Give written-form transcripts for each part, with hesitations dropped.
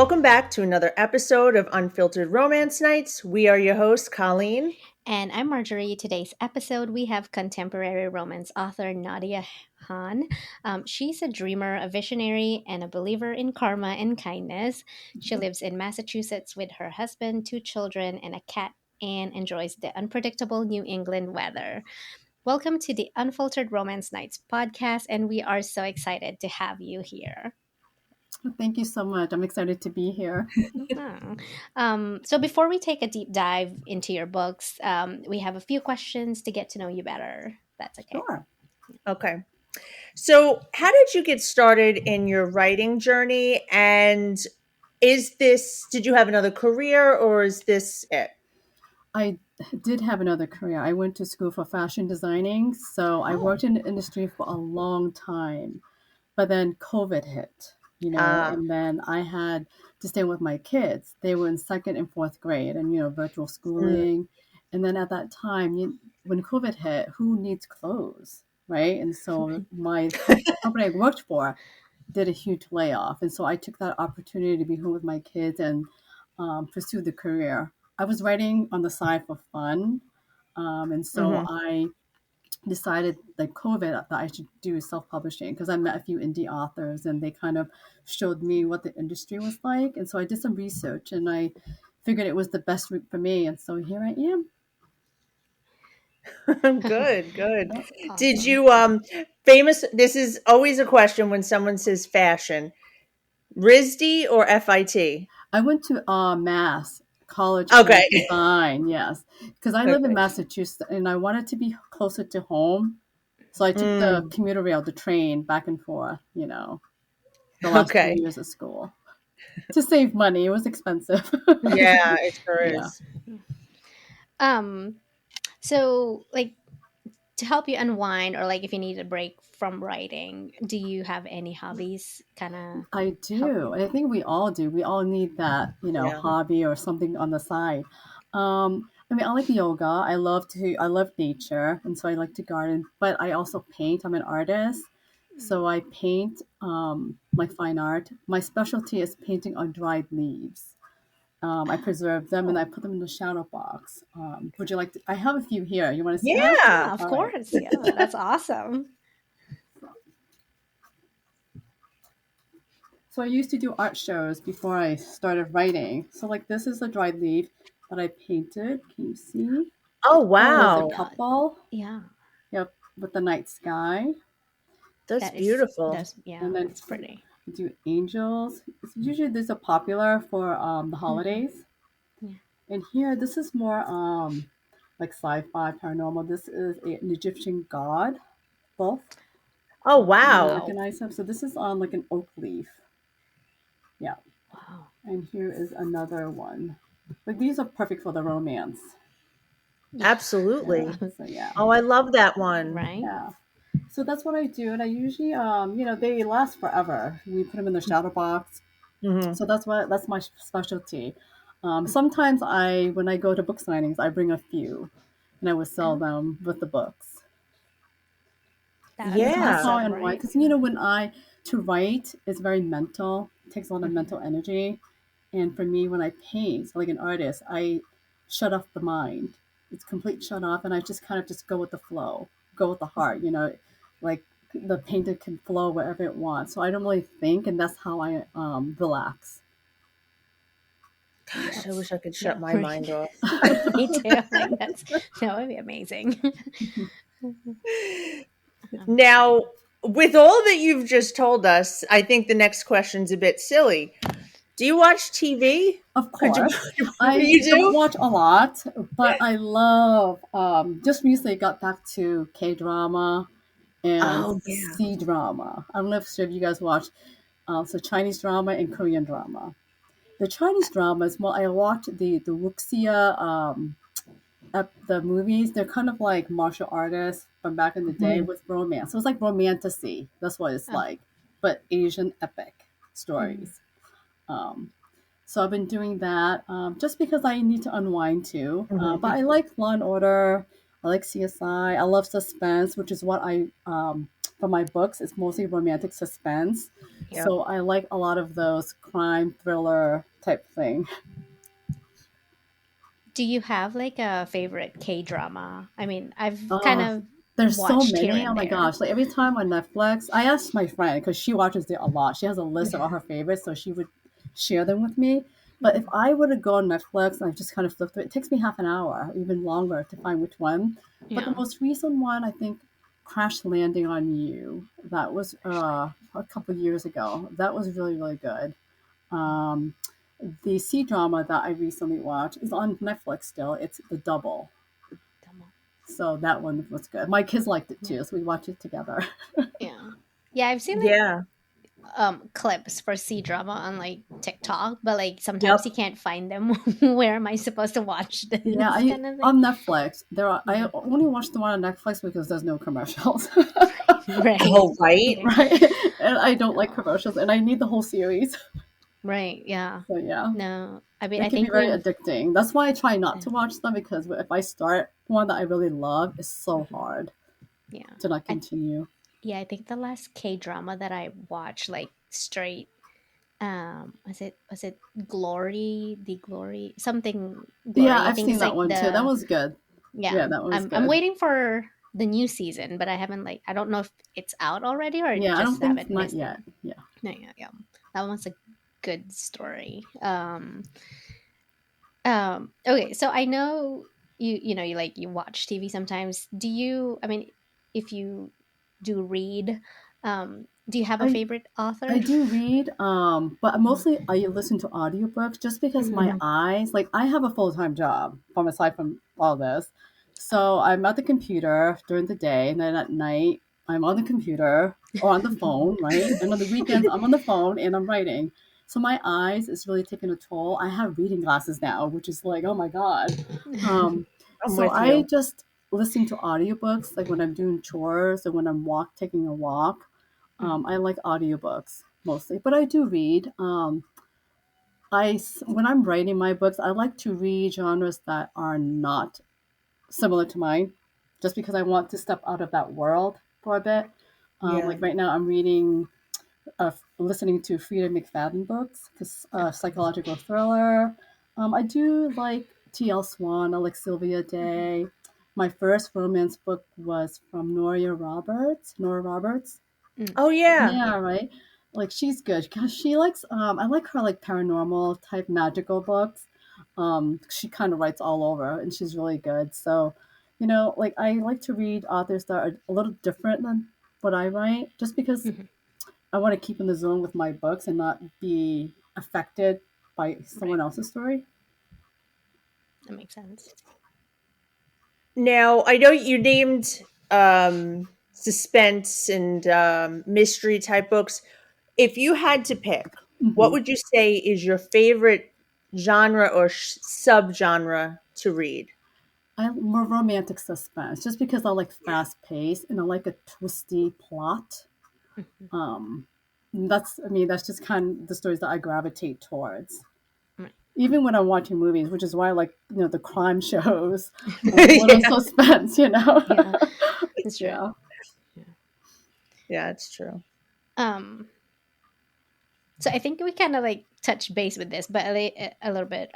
Welcome back to another episode of Unfiltered Romance Nights. We are your hosts, Colleen. And I'm Marjorie. Today's episode, we have contemporary romance author Nadia Han. She's a dreamer, a visionary, and a believer in karma and kindness. She lives in Massachusetts with her husband, two children, and a cat, and enjoys the unpredictable New England weather. Welcome to the Unfiltered Romance Nights podcast, and we are so excited to have you here. Thank you so much. I'm excited to be here. So before we take a deep dive into your books, we have a few questions to get to know you better. That's okay. Sure. Okay. So, how did you get started in your writing journey? And did you have another career or is this it? I did have another career. I went to school for fashion designing. So I worked in the industry for a long time. But then COVID hit, and then I had to stay with my kids. They were in second and fourth grade and, virtual schooling. And then at that time, when COVID hit, who needs clothes, right? And so my company I worked for did a huge layoff. And so I took that opportunity to be home with my kids and pursue the career. I was writing on the side for fun. And so I decided, like COVID, that I should do self-publishing because I met a few indie authors and they kind of showed me what the industry was like. And so I did some research and I figured it was the best route for me. And so here I am. Good. Awesome. Did you this is always a question when someone says fashion. RISD or FIT? I went to Mass College Okay. of Design, yes, because I live in Massachusetts and I wanted to be closer to home. So I took the commuter rail, the train, back and forth, the last 2 years of school to save money. It was expensive. Yeah, it sure Yeah. is. So like to help you unwind or like if you need a break from writing, do you have any hobbies kind of? I do. I think we all do. We all need that, Yeah. hobby or something on the side. I like yoga. I love nature, and so I like to garden. But I also paint. I'm an artist, so I paint like fine art. My specialty is painting on dried leaves. I preserve them and I put them in the shadow box. Would you like to? I have a few here. You want to see them? Yeah. Of All right. course. Yeah, that's awesome. So I used to do art shows before I started writing. So like this is a dried leaf that I painted. Can you see? Oh, Oh, wow. there's a couple. Yeah. Yep, with the night sky. That's That is- beautiful. And then it's pretty. do angels. It's usually these are popular for the holidays. Yeah. And here, this is more like sci-fi paranormal. This is an Egyptian god, both. Oh, You wow. recognize him. So this is on like an oak leaf. Yeah. Wow. And here is another one. Like these are perfect for the romance. Absolutely. So yeah. Oh, I love that one. Right? Yeah. So that's what I do, and I usually, they last forever. We put them in the shadow box, so that's my specialty. Sometimes when I go to book signings, I bring a few, and I would sell them with the books. That's Yeah. That's how I awesome, unwind. right? Because to write is very mental. It takes a lot of mental energy, and for me, when I paint, like an artist, I shut off the mind. It's complete shut off, and I just kind of just go with the flow, go with the heart. Like the painting can flow wherever it wants. So I don't really think, and that's how I relax. Gosh, I wish I could shut my right. mind off. Me too. Like that would be amazing. Now, with all that you've just told us, I think the next question's a bit silly. Do you watch TV? Of course, You do? don't watch a lot, but I love. Just recently got back to K drama and C drama. I don't know if you guys watch. So Chinese drama and Korean drama. The Chinese drama is more. I watched the wuxia the movies. They're kind of like martial artists from back in the day with romance. So it's like romantasy. That's what it's like, but Asian epic stories. So I've been doing that just because I need to unwind too. But I like Law and Order. I like CSI. I love suspense, which is what I for my books, it's mostly romantic suspense. Yep. So I like a lot of those crime thriller type thing. Do you have like a favorite K drama? I mean, I've kind Oh, of there's so watched here many. Oh and my there. gosh. Like every time on Netflix, I asked my friend because she watches it a lot. She has a list of all her favorites, so she would share them with me. But if Mhm. I were to go on Netflix and I just kind of flip through it, it takes me half an hour, even longer to find which one. But the Yeah. most recent one, I think, Crash Landing on You. That was a couple years ago. That was really, really good. Um, the C drama that I recently watched is on Netflix still. It's The Double. So that one was good. My kids liked it Yeah. too, so we watched it together. Yeah. Yeah, I've seen like Yeah. clips for C drama on like TikTok, but like sometimes you Yep. can't find them. Where am I supposed to watch Yeah, this I kind of thing? on Netflix. I Mhm. only watched the one on Netflix because there's no commercials, Right. Oh, right. Yeah. right? And I don't like commercials, and I need the whole series. Right. Yeah. So yeah, No. I mean, it I can be think very we've addicting. That's why I try not yeah. to watch them because if I start one that I really love, it's so Mhm. hard Yeah. to not I continue. Yeah, I think the last K drama that I watched like straight was it Glory, the Glory, something Yeah, Glory. I I've think seen it's that like one too. That the was good. yeah. Yeah, that was I'm good. waiting for the new season, but I haven't like I don't know if it's out already or Yeah, I don't just think haven't not missed it. yet. Yeah. No, yeah, yeah. That one's a good story. Okay, so I know you know you like you watch TV sometimes. Do you? I mean, if you do read, do you have a I favorite I author? do read, but mostly I listen to audiobooks just because Mhm. my Mhm. eyes, like I have a full-time job from aside from all this. So I'm at the computer during the day and then at night I'm on the computer or on the phone, right? And on the weekends I'm on the phone and I'm writing. So my eyes is really taking a toll. I have reading glasses now, which is like, oh my God. Um, I'm so with I you. just listen to audiobooks like when I'm doing chores and when I'm taking a walk. Mhm. I like audiobooks mostly, but I do read. When I'm writing my books, I like to read genres that are not similar to mine, just because I want to step out of that world for a bit. Yeah. Like right now, I'm listening to Frida McFadden books, because psychological thriller. I do like T.L. Swan. I like Sylvia Mhm. Day. My first romance book was from Nora Roberts. Nora Roberts. Mm. Oh, yeah. Yeah, Yeah. right. Like she's good because she likes. I like her like paranormal type magical books. She kind of writes all over, and she's really good. So, like I like to read authors that are a little different than what I write, just because Mhm. I want to keep in the zone with my books and not be affected by someone Right. else's story. That makes sense. Now, I know you named suspense and mystery type books. If you had to pick, what Hmm. would you say is your favorite genre or subgenre to read? I'm more romantic suspense, just because I like Yeah. fast pace and I like a twisty plot. Mhm. Um, that's just kind of the stories that I gravitate towards. Right. Even when I'm watching movies, which is why I like, the crime shows, a little Yeah. suspense. Yeah, that's true. Yeah. Yeah. Yeah, it's true. Um, so I think we kind of like touch base with this, but a little bit.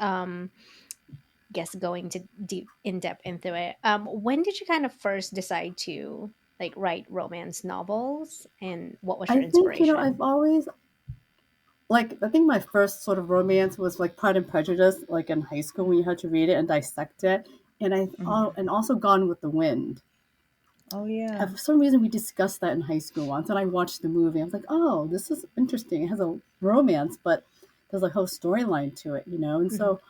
Guess going to deep in depth into it. When did you kind of first decide to like write romance novels, and what was I your think, inspiration? I've always, like, I think my first sort of romance was like Pride and Prejudice, like in high school when you had to read it and dissect it. Mhm. And also Gone with the Wind. Oh, yeah. And for some reason, we discussed that in high school once, and I watched the movie. I was like, "Oh, this is interesting. It has a romance, but there's a whole storyline to it." And Mhm. so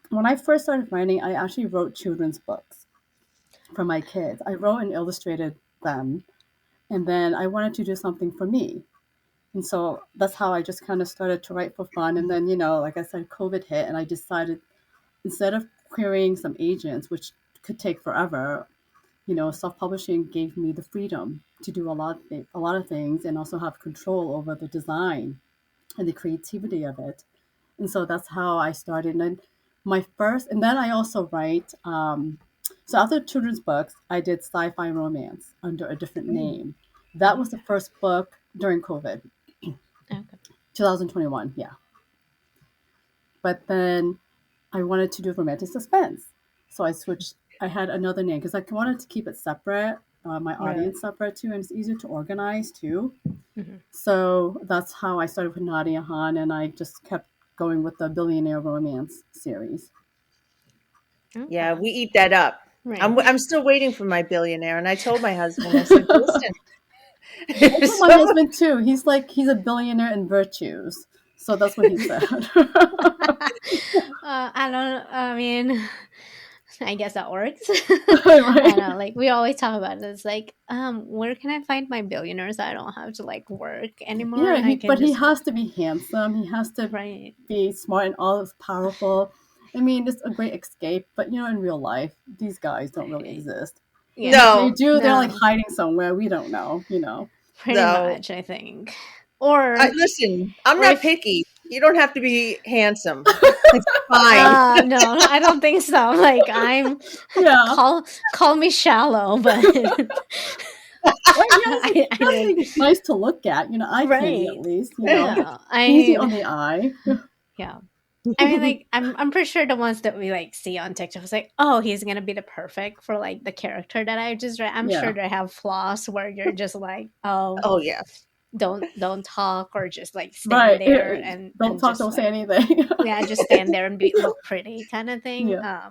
when I first started writing, I actually wrote children's books for my kids. I wrote and illustrated them, and then I wanted to do something for me. And so that's how I just kind of started to write for fun. And then, like I said, COVID hit, and I decided instead of querying some agents, which could take forever, self-publishing gave me the freedom to do a lot of things and also have control over the design and the creativity of it. And so that's how I started. And then and then I also write. So after children's books, I did sci-fi romance under a different Mm. name. That was the first book during COVID, Okay. 2021. Yeah, but then I wanted to do romantic suspense, so I switched. I had another name because I wanted to keep it separate, my Right. audience separate too, and it's easier to organize too. Mhm. So that's how I started with Nadia Han, and I just kept going with the billionaire romance series. Yeah, Okay. we eat that up. Right. I'm still waiting for my billionaire, and I told my husband, I said, "Listen, I if told my someone." husband too. He's like he's a billionaire in virtues, so that's what he said. I don't. I mean, I guess that works. I Right? know. Like we always talk about it. It's like, where can I find my billionaires? I don't have to like work anymore. Yeah, I can but he just has to be handsome. He has to right. be smart and all powerful. I mean, it's a great escape, but in real life, these guys don't really Right. exist. And Yeah. if they No, do, they're like No. hiding somewhere. We don't know. Pretty no. much, I think. Or Listen, I'm or not if picky. You don't have to be handsome. It's fine. no, I don't think so. Like I'm Yeah. call me shallow, but Right? I He has to think be nice to look at. Eye candy at right. least. No, Easy I on the eye. yeah. I mean, like, I'm pretty sure the ones that we like see on TikTok is like, oh, he's gonna be the perfect for like the character that I just read. I'm sure Yeah. they have flaws where you're just like, oh, Oh yeah. don't talk or just like stand Right. there Don't and talk, just don't say like anything. yeah, just stand there and be look pretty kind of thing. Yeah.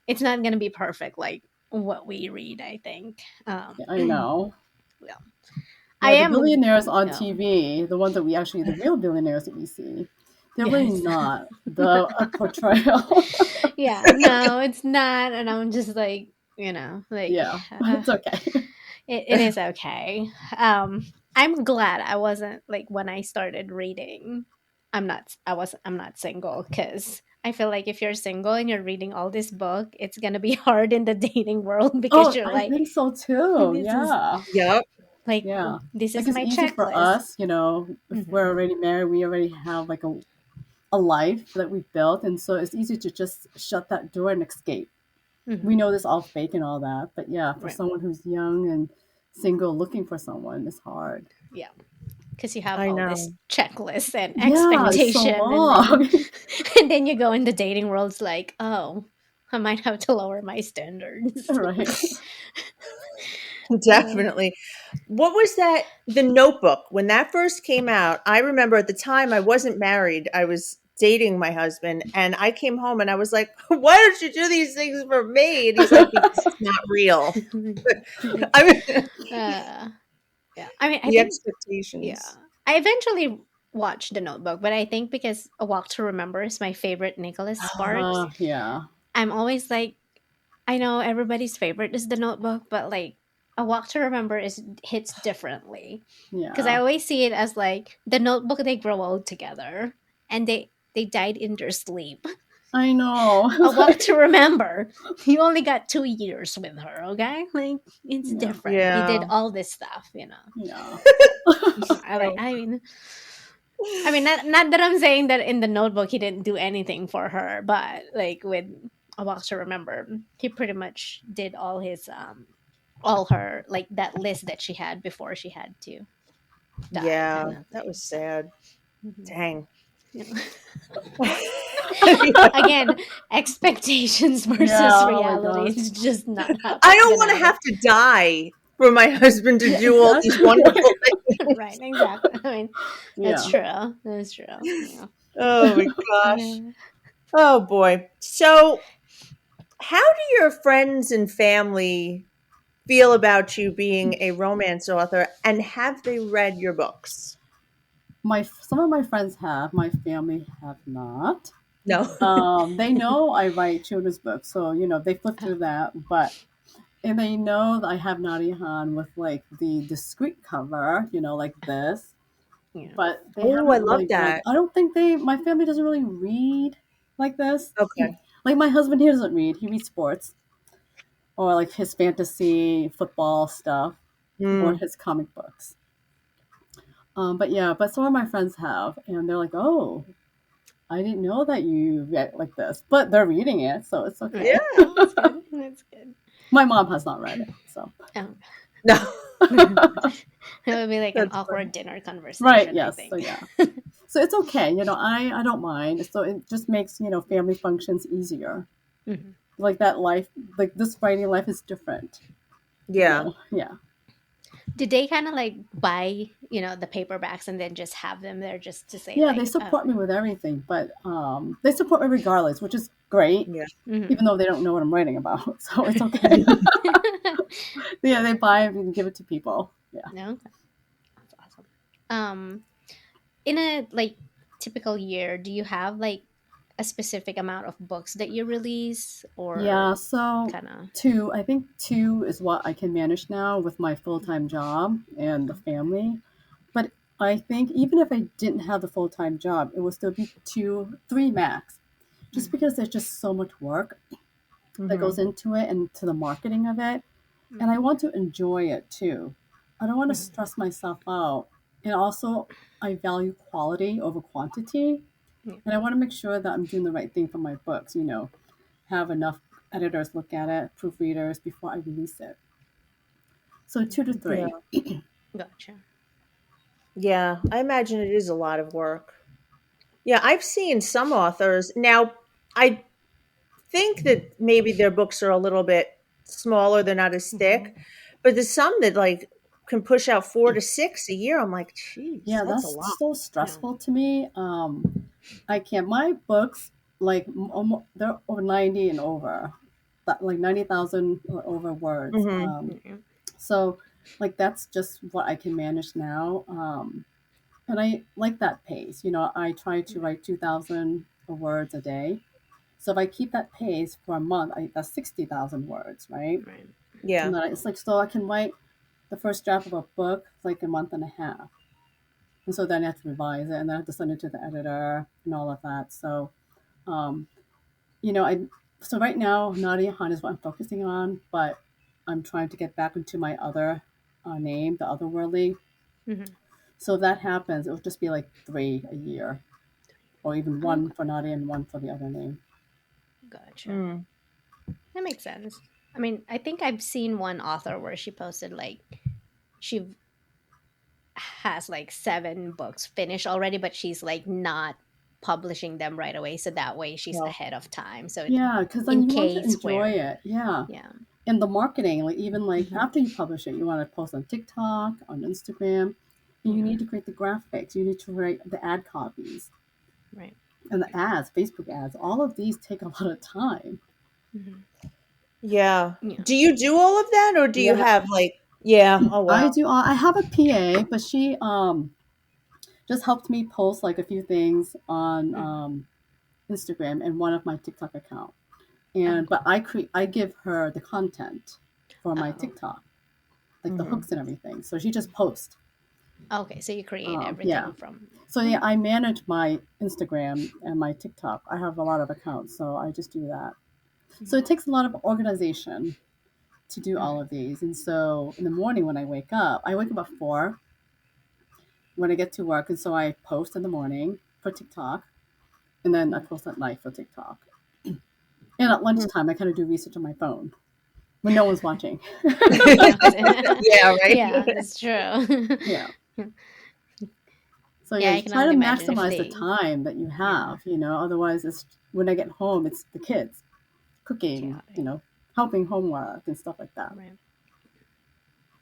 It's not gonna be perfect like what we read. I think. I know. Yeah, I Yeah, the am. billionaires on Yeah, TV, the ones that the real billionaires that we see, they're really yes. not the portrayal. Yeah, no, it's not. And I'm just like, like Yeah, it's okay. it is okay. I'm glad I wasn't like when I started reading. I'm not single because I feel like if you're single and you're reading all this book, it's gonna be hard in the dating world because Oh, you're I like, think so too. this is Yeah, Yep. like yeah. this Like is it's my easy for checklist. us, if we're Hmm. already married, we already have like a life that we've built, and so it's easy to just shut that door and escape. We Hmm. know this all fake and all that, but yeah, for Right. someone who's young and single looking for someone, it's hard. Yeah. Because you have I all this know. checklist and Yeah, it's so expectation, and then long. and then you go in the dating world. It's like, oh, I might have to lower my standards. Right. uh, Definitely. What was that? The Notebook. When that first came out, I remember at the time I wasn't married. I was dating my husband, and I came home and I was like, "Why don't you do these things for me?" And he's like, "Because it's not real." I mean, uh, yeah, I mean, I the think yeah, expectations. I eventually watched The Notebook, but I think because A Walk to Remember is my favorite Nicholas Sparks, Yeah. I'm always like, I know everybody's favorite is The Notebook, but like A Walk to Remember is hits differently because I Yeah. always see it as like The Notebook. They grow old together, and they died in their sleep. I know. A Walk to Remember. You only got 2 years with her, okay? Like it's Yeah. different. He did Yeah. all this stuff. Yeah. I like. True. I mean, not that I'm saying that in the Notebook he didn't do anything for her, but like with A Walk to Remember, he pretty much did all her like that list that she had before she had to die, Yeah, kind of that thing. was sad. Mhm. Dang. Yeah. Yeah. Again, expectations versus Yeah. Oh my reality gosh. is just not I don't gonna want to happen. have to die for my husband to Yeah, do all these exactly. wonderful Right, things. exactly. I mean, that's Yeah. true. That's true. Yeah. Oh my gosh. Yeah. Oh boy. So, how do your friends and family feel about you being a romance author, and have they read your books? My Some of my friends have, my family have not. No. They know I write children's books, so they flip through that, and they know that I have Nadia Han with like the discreet cover, like this. Yeah. But they Oh, I haven't love really read. that. I don't think my family doesn't really read like this. Okay. Like my husband, he doesn't read. He reads sports or like his fantasy football stuff or Mm. his comic books. But yeah, but some of my friends have, and they're like, "Oh, I didn't know that you read like this," but they're reading it, so it's Yeah. okay. Right. That's good. That's good. My mom has not read it, so Oh. No, It would be like an that's awkward funny. dinner right, conversation, I yes, so think. yeah. So it's okay, I don't mind. So it just makes, family functions easier. Mhm. Like that life, like this writing life is different, Yeah. Yeah. Did they kind of like buy, the paperbacks and then just have them there just to say Yeah, they like, support me with everything, but they support me regardless, which is great, Yeah. mhm. even though they don't know what I'm writing about. So it's okay. Yeah, they buy it and give it to people. Yeah. No, that's awesome. Um, in a like typical year, do you have like a specific amount of books that you release, or Yeah, so kind of? I think two is what I can manage now with my full time job and the family. But I think even if I didn't have the full time job, it would still be two, three max, just because there's just so much work that Hmm. goes into it and to the marketing of it. And I Mhm. want to enjoy it too. I don't want to Mhm. stress myself out. And also, I value quality over quantity. Yeah. And I want to make sure that I'm doing the right thing for my books, have enough editors look at it, proofreaders before I release it. So two to Yeah. three. Gotcha. Yeah. I imagine it is a lot of work. Yeah, I've seen some authors. Now, I think that maybe their books are a little bit smaller, they're not as thick, Mhm. but there's some that like can push out 4 to 6 a year. I'm like, geez, Yeah, that's a that's lot. so Yeah. stressful to me. I can't. My books, like, they're over 90 and over, like 90,000 or over words. Hmm. Yeah. So, like, that's just what I can manage now. And I like that pace. I try to write 2,000 words a day. So if I keep that pace for a month, that's 60,000 words, right? Right. And Yeah. then it's like, so I can write the first draft of a book like a month and a half. And so then I have to revise it and then I have to send it to the editor and all of that. So, um, I so right now Nadia Han is what I'm focusing on, but I'm trying to get back into my other name, the otherworldly. Mhm. So if that happens, it will just be like three a year, or even one Okay. for Nadia and one for the other name. Gotcha. Mm. That makes sense. I mean, I think I've seen one author where she posted like she has like 7 books finished already, but she's like not publishing them right away. So that way she's Well, ahead of time. So Yeah, because then in you want to case enjoy where, it. Yeah. yeah. And the marketing, like even like Hmm. after you publish it, you want to post on TikTok, on Instagram, and you Yeah. need to create the graphics, you need to write the ad copies Right. and the ads, Facebook ads. All of these take a lot of time. Hmm. yeah. Yeah. Do you do all of that or do you Yeah, have like, yeah, oh I wow. do. I have a PA, but she just helped me post like a few things on Hmm. Instagram and one of my TikTok account. Oh, And but cool. I give her the content for my Oh, TikTok, like the Hmm. hooks and everything. So she just posts. okay. So you create Yeah. everything from. So yeah, Oh, I manage my Instagram and my TikTok. I have a lot of accounts, so I just do that. So it takes a lot of organization to do all of mm-hmm. these. And so in the morning when I wake up at 4 when I get to work, and so I post in the morning for TikTok, and then I post at night for TikTok. And at lunchtime, I kind of do research on my phone when no one's watching. Yeah, right. Yeah, that's true. Yeah. So yeah, Yeah, you I can try to only imagine if maximize the they. time that you Yeah. have. Otherwise, it's when I get home, it's the kids cooking, Chaotic. helping homework and stuff like that. Right.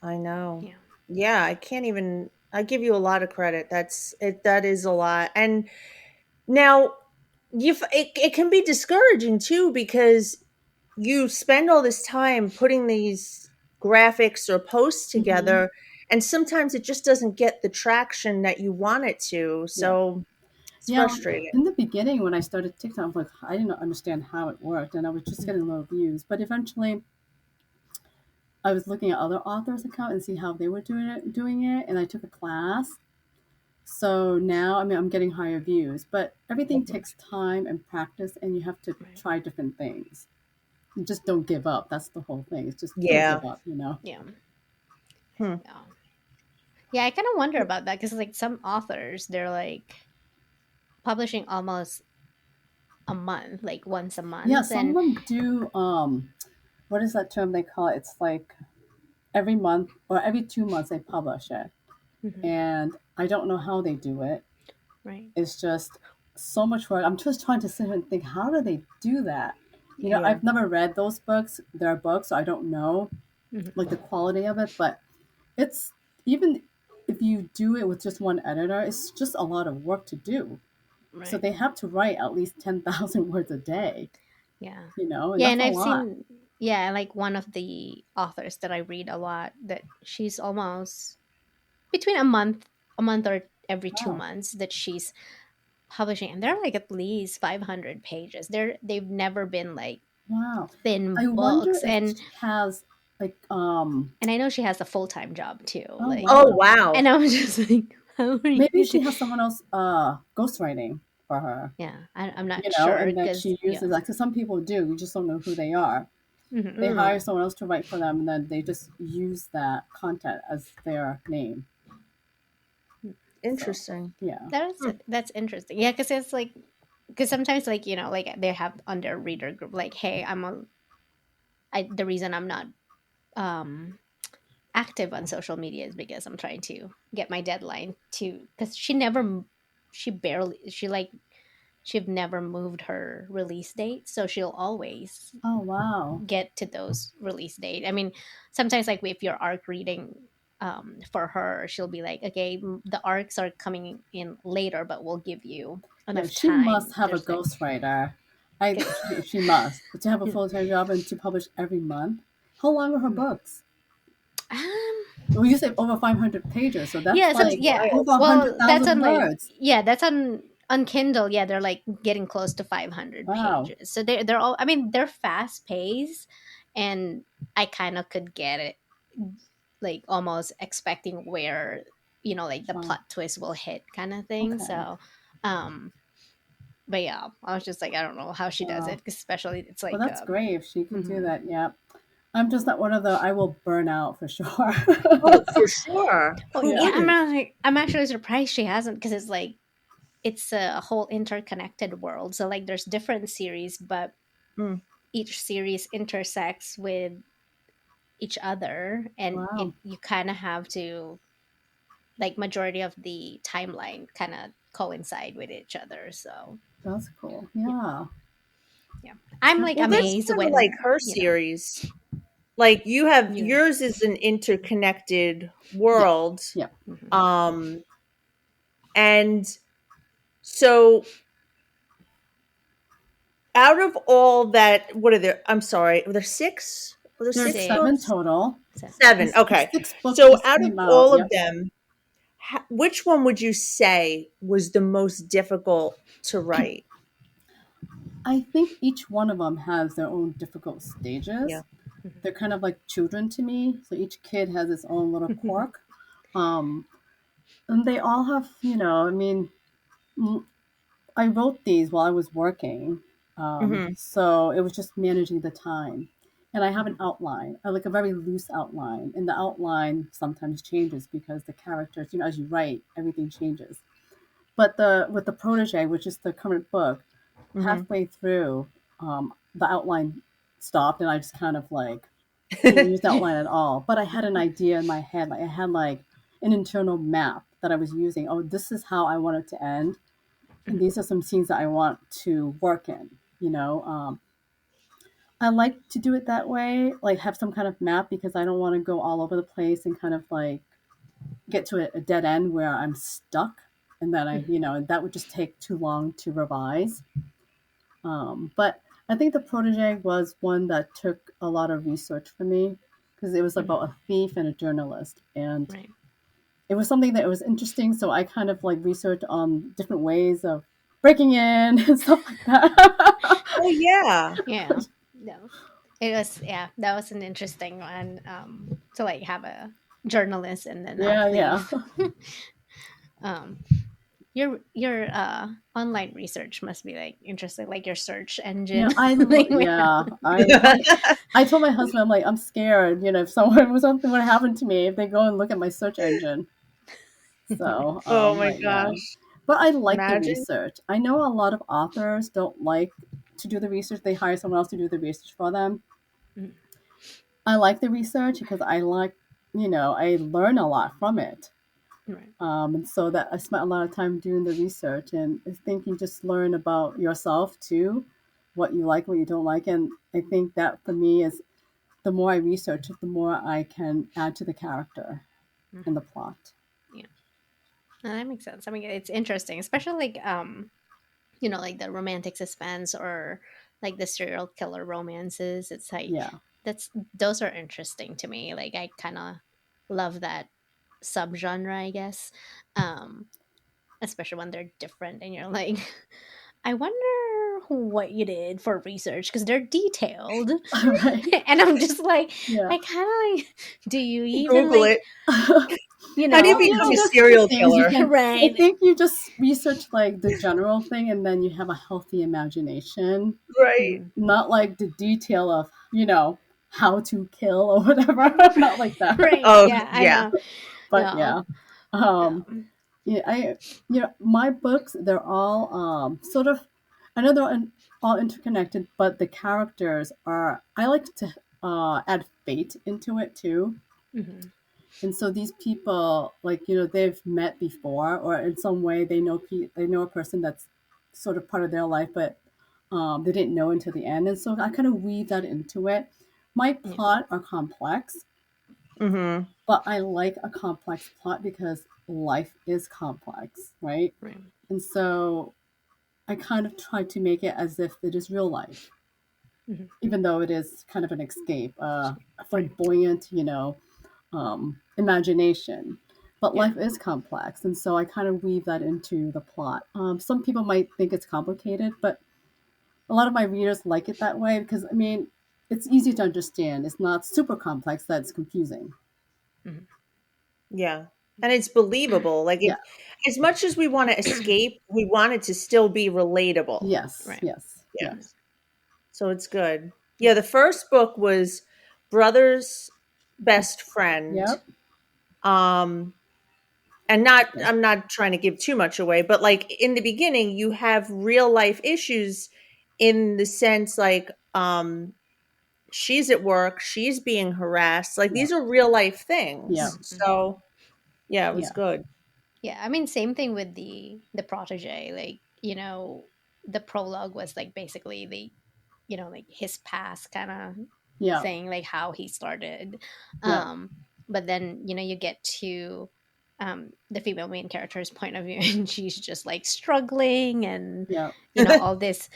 I know. Yeah. Yeah, I can't even I give you a lot of credit. That's it, that is a lot. And now it can be discouraging too because you spend all this time putting these graphics or posts Hmm. together and sometimes it just doesn't get the traction that you want it to. Yeah. So it's Yeah, like frustrating. in the beginning when I started TikTok, I was like, I didn't understand how it worked, and I was just getting low views. But eventually, I was looking at other authors' account and see how they were doing it, and I took a class. So now, I mean, I'm getting higher views, but everything takes time and practice, and you have to Right. try different things. You just don't give up. That's the whole thing. It's just don't Yeah. give up. Yeah. Hmm. Yeah. Yeah, I kind of wonder about that because like some authors, they're like publishing almost a month, like once a Yeah, month, some of and them do. what is that term they call it? It's like every month or every 2 months they publish it. Hmm. And I don't know how they do it. Right. It's just so much work. I'm just trying to sit here and think, how do they do that? Yeah. Yeah. I've never read those books. They're books, so I don't know Hmm. like the quality of it, but it's even if you do it with just one editor, it's just a lot of work to do. So Right. they have to write at least 10,000 words a day, Yeah. and Yeah, that's and a I've lot. seen, yeah, like one of the authors that I read a lot, that she's almost between a month or every two Wow. months that she's publishing, and they're like at least 500 pages. They've never been like Wow. I thin wonder books. if she has like And I know she has a full-time job too, oh like, Oh, wow. and wow. I was just like, how are Maybe you she has someone else ghostwriting for her, yeah, I'm not sure and that because she yeah. uses like 'cause some people do, you just don't know who they are. Hmm. They Mm, hire someone else to write for them and then they just use that content as their name. So interesting. yeah. Hmm. That's interesting. Yeah, because it's like, because sometimes like, like they have on their reader group like, hey, the reason I'm not um active on social media is because I'm trying to get my deadline to, because she barely, she've never moved her release date, so she'll always Oh wow. get to those release date. I mean, sometimes like if you're arc reading for her, she'll be like, okay, the arcs are coming in later, but we'll give you Yeah, enough she must time. have a There's like, ghostwriter. I 'cause- she must to have a you know, full time job and to publish every month. How long are her books? um, Well, you say over 500 pages, so that's yeah, That's like yeah. wild. over a hundred Well, that's thousand on like, words. yeah, that's on Kindle. Yeah, they're like getting close to 500 Wow. pages. So they're all. I mean, they're fast paced, and I kind of could get it, like almost expecting where, like the Wow. plot twist will hit, kind of thing. Okay. So, um, but yeah, I was just like, I don't know how she does Wow. it, 'cause especially it's Well, like, that's great if she can do mhm. that. Yeah. I'm just not one of the. I will burn out for sure. Oh, for sure. Well, Who yeah, wouldn't? I'm actually surprised she hasn't, because it's like it's a whole interconnected world. So like there's different series, but Mm, each series intersects with each other, and Wow. it you kind of have to, like, majority of the timeline kind of coincide with each other. So That's cool. yeah, Yeah. yeah. I'm like well, that's amazed kind of like when, her series. Like you have you yours is an interconnected Yeah. world. Yeah. mhm. Um, and so out of all that, what are there? I'm sorry, were there six? Were there There's six seven Six, books? total. seven. Seven. This Okay. six books So just out of came out. all of Yep. them, which one would you say was the most difficult to write? I think each one of them has their own difficult Yeah. stages. Mhm. They're kind of like children to me. So each kid has its own little quirk. Um, and they all have, I mean, I wrote these while I was working. Hmm. So it was just managing the time. And I have an Mhm. outline, like a very loose outline. And the outline sometimes changes because the characters, as you write, everything changes. But with the Protege, which is the current book, Hmm. halfway through, the outline stopped, and I just kind of like didn't use the outline at all. But I had an idea in my head. Like I had like an internal map that I was using. Oh, this is how I want it to end, and these are some scenes that I want to work in. I like to do it that way, like have some kind of map because I don't want to go all over the place and kind of like get to a dead end where I'm stuck, and then that would just take too long to revise. But I think the Protege was one that took a lot of research for me because it was Mhm. about a thief and a journalist, and Right. it was something that was interesting. So I kind of like researched on different ways of breaking in and stuff like that. Oh yeah. Yeah. No. It was, yeah, that was an interesting one, to like have a journalist and then a Yeah, yeah, thief. um your online research must be like interesting, like your search engine. Like, yeah. I told my husband, I'm like, I'm scared. If something would happen to me, if they go and look at my search engine. So, Oh my but yeah. gosh. But I like the Imagine. research. I know a lot of authors don't like to do the research. They hire someone else to do the research for them. I like the research because I like, I learn a lot from it. Right. And so that I spent a lot of time doing the research, and I think you just learn about yourself too, what you like, what you don't like. And I think that for me is the more I research it, the more I can add to the character and the Mhm. plot. Yeah. That makes sense. I mean, it's interesting, especially like like the romantic suspense or like the serial killer romances. It's like Yeah. that's those are interesting to me. Like I kind of love that subgenre, I guess. Um especially when they're different and you're like I wonder what you did for research because they're detailed. Right. And I'm just like Yeah. I kind of like do you even Google like, it. you How do you Well, know, become a there's two serial things you killer? can. I right. think you just research like the general thing, and then you have a healthy imagination, Right. Mhm. not like the detail of how to kill or whatever. Not like that. Right. Oh, Yeah, I yeah. know. But Yeah. yeah, um, Um, yeah, my books, they're all sort of. I know they're all interconnected, but the characters are. I like to add fate into it too. mhm. And so these people, like they've met before, or in some way they know a person that's sort of part of their life, but they didn't know until the end. And so I kind of weave that into it. My Yeah. plot are complex, Mm-hmm. but I like a complex plot because life is complex, right? Right. And so I kind of try to make it as if it is real life, Mhm. even though it is kind of an escape, a Right. flamboyant, imagination. But Yeah. life is complex, and so I kind of weave that into the plot. Some people might think it's complicated, but a lot of my readers like it that way because, I mean, it's easy to understand. It's not super complex that's confusing. Mhm. Yeah. And it's believable. Like Yeah. if as much as we want to escape, we want it to still be relatable. Yes. Right. Yes. Yeah. Yes. So it's good. Yeah, Yeah. the first book was Brother's Best Friend. Yep. Um and not Yes. I'm not trying to give too much away, but like in the beginning you have real life issues in the sense like she's at work, she's being harassed. Like Yeah. these are real life Yeah. things. Mhm. So, yeah, it was Yeah. good. Yeah. I mean, same thing with the protege. Like, the prologue was like basically like his past kind of Yeah. thing, like how he started. Yeah. Um, but then you get to the female main character's point of view, and she's just like struggling, and Yeah. all this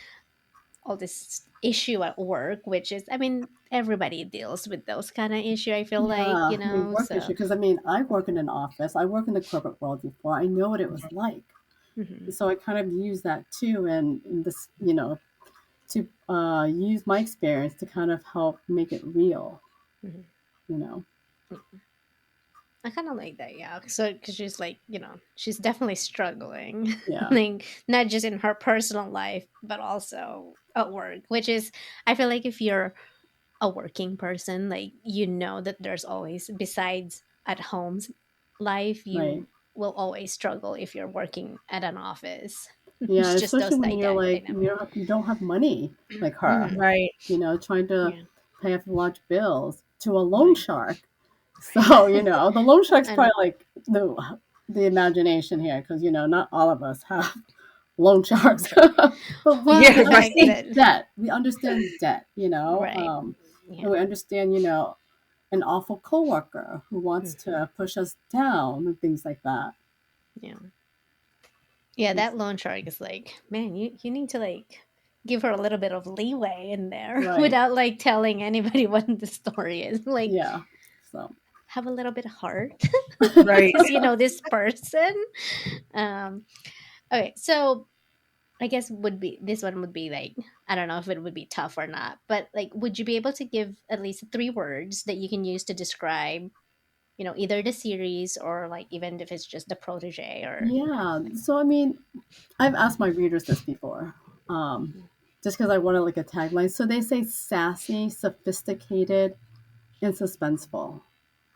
issue at work, which is, I mean, everybody deals with those kind of issue. I feel like Yeah. I mean, work issue. so. Because, I mean, I work in an office. I work in the corporate world before. I know what it was like. Mhm, So I kind of use that too, and in this, to use my experience to kind of help make it real. mhm. You know. I kind of like that, yeah. So, because she's like, she's definitely struggling, Yeah. like not just in her personal life, but also at work. Which is, I feel like if you're a working person, like that there's always, besides at home's life, Right. you will always struggle if you're working at an office. Yeah, It's just especially those when you're like dynamic. you don't have money like her, Hmm. Right. trying to Yeah, pay off large bills to a loan right. shark. So, the loan shark's I probably know. like the imagination here because, not all of us have loan Long sharks. term. But we Well, Yeah, the fact right. understand that debt. We understand debt, right. and Yeah. we understand, an awful coworker who wants Hmm. to push us down and things like that. Yeah. Yeah, And that loan shark is like, man, you need to like give her a little bit of leeway in there right. without like telling anybody what the story is. Like, Yeah. So, have a little bit of heart Right. because you know this person. Um, okay, so I guess would be this one would be like, I don't know if it would be tough or not, but like, would you be able to give at least three words that you can use to describe, either the series or like even if it's just the protege or yeah. So, I mean, I've asked my readers this before, um, just because I wanted like a tagline. So they say sassy, sophisticated, and suspenseful.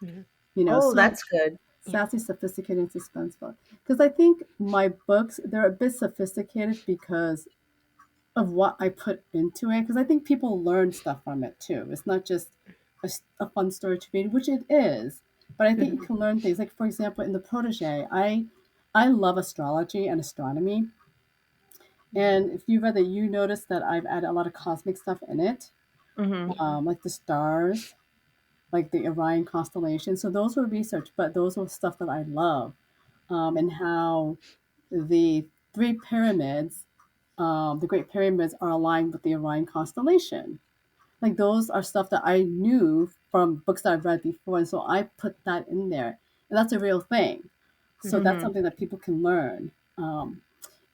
Mhm. Oh, So that's good. Yeah. sassy, sophisticated, and suspenseful. Because I think my books, they're a bit sophisticated because of what I put into it. Because I think people learn stuff from it too. It's not just a fun story to read, which it is. But I think you Mhm. can learn things. Like for example, in the Protege, I love astrology and astronomy. And if you read that, you notice that I've added a lot of cosmic stuff in it, Mhm. Yeah. like the stars, like the Orion constellation. So those were research, but those were stuff that I love, and how the three pyramids, the Great Pyramids, are aligned with the Orion constellation. Like those are stuff that I knew from books that I've read before, and so I put that in there, and that's a real thing. So Mhm. that's Mhm. something that people can learn.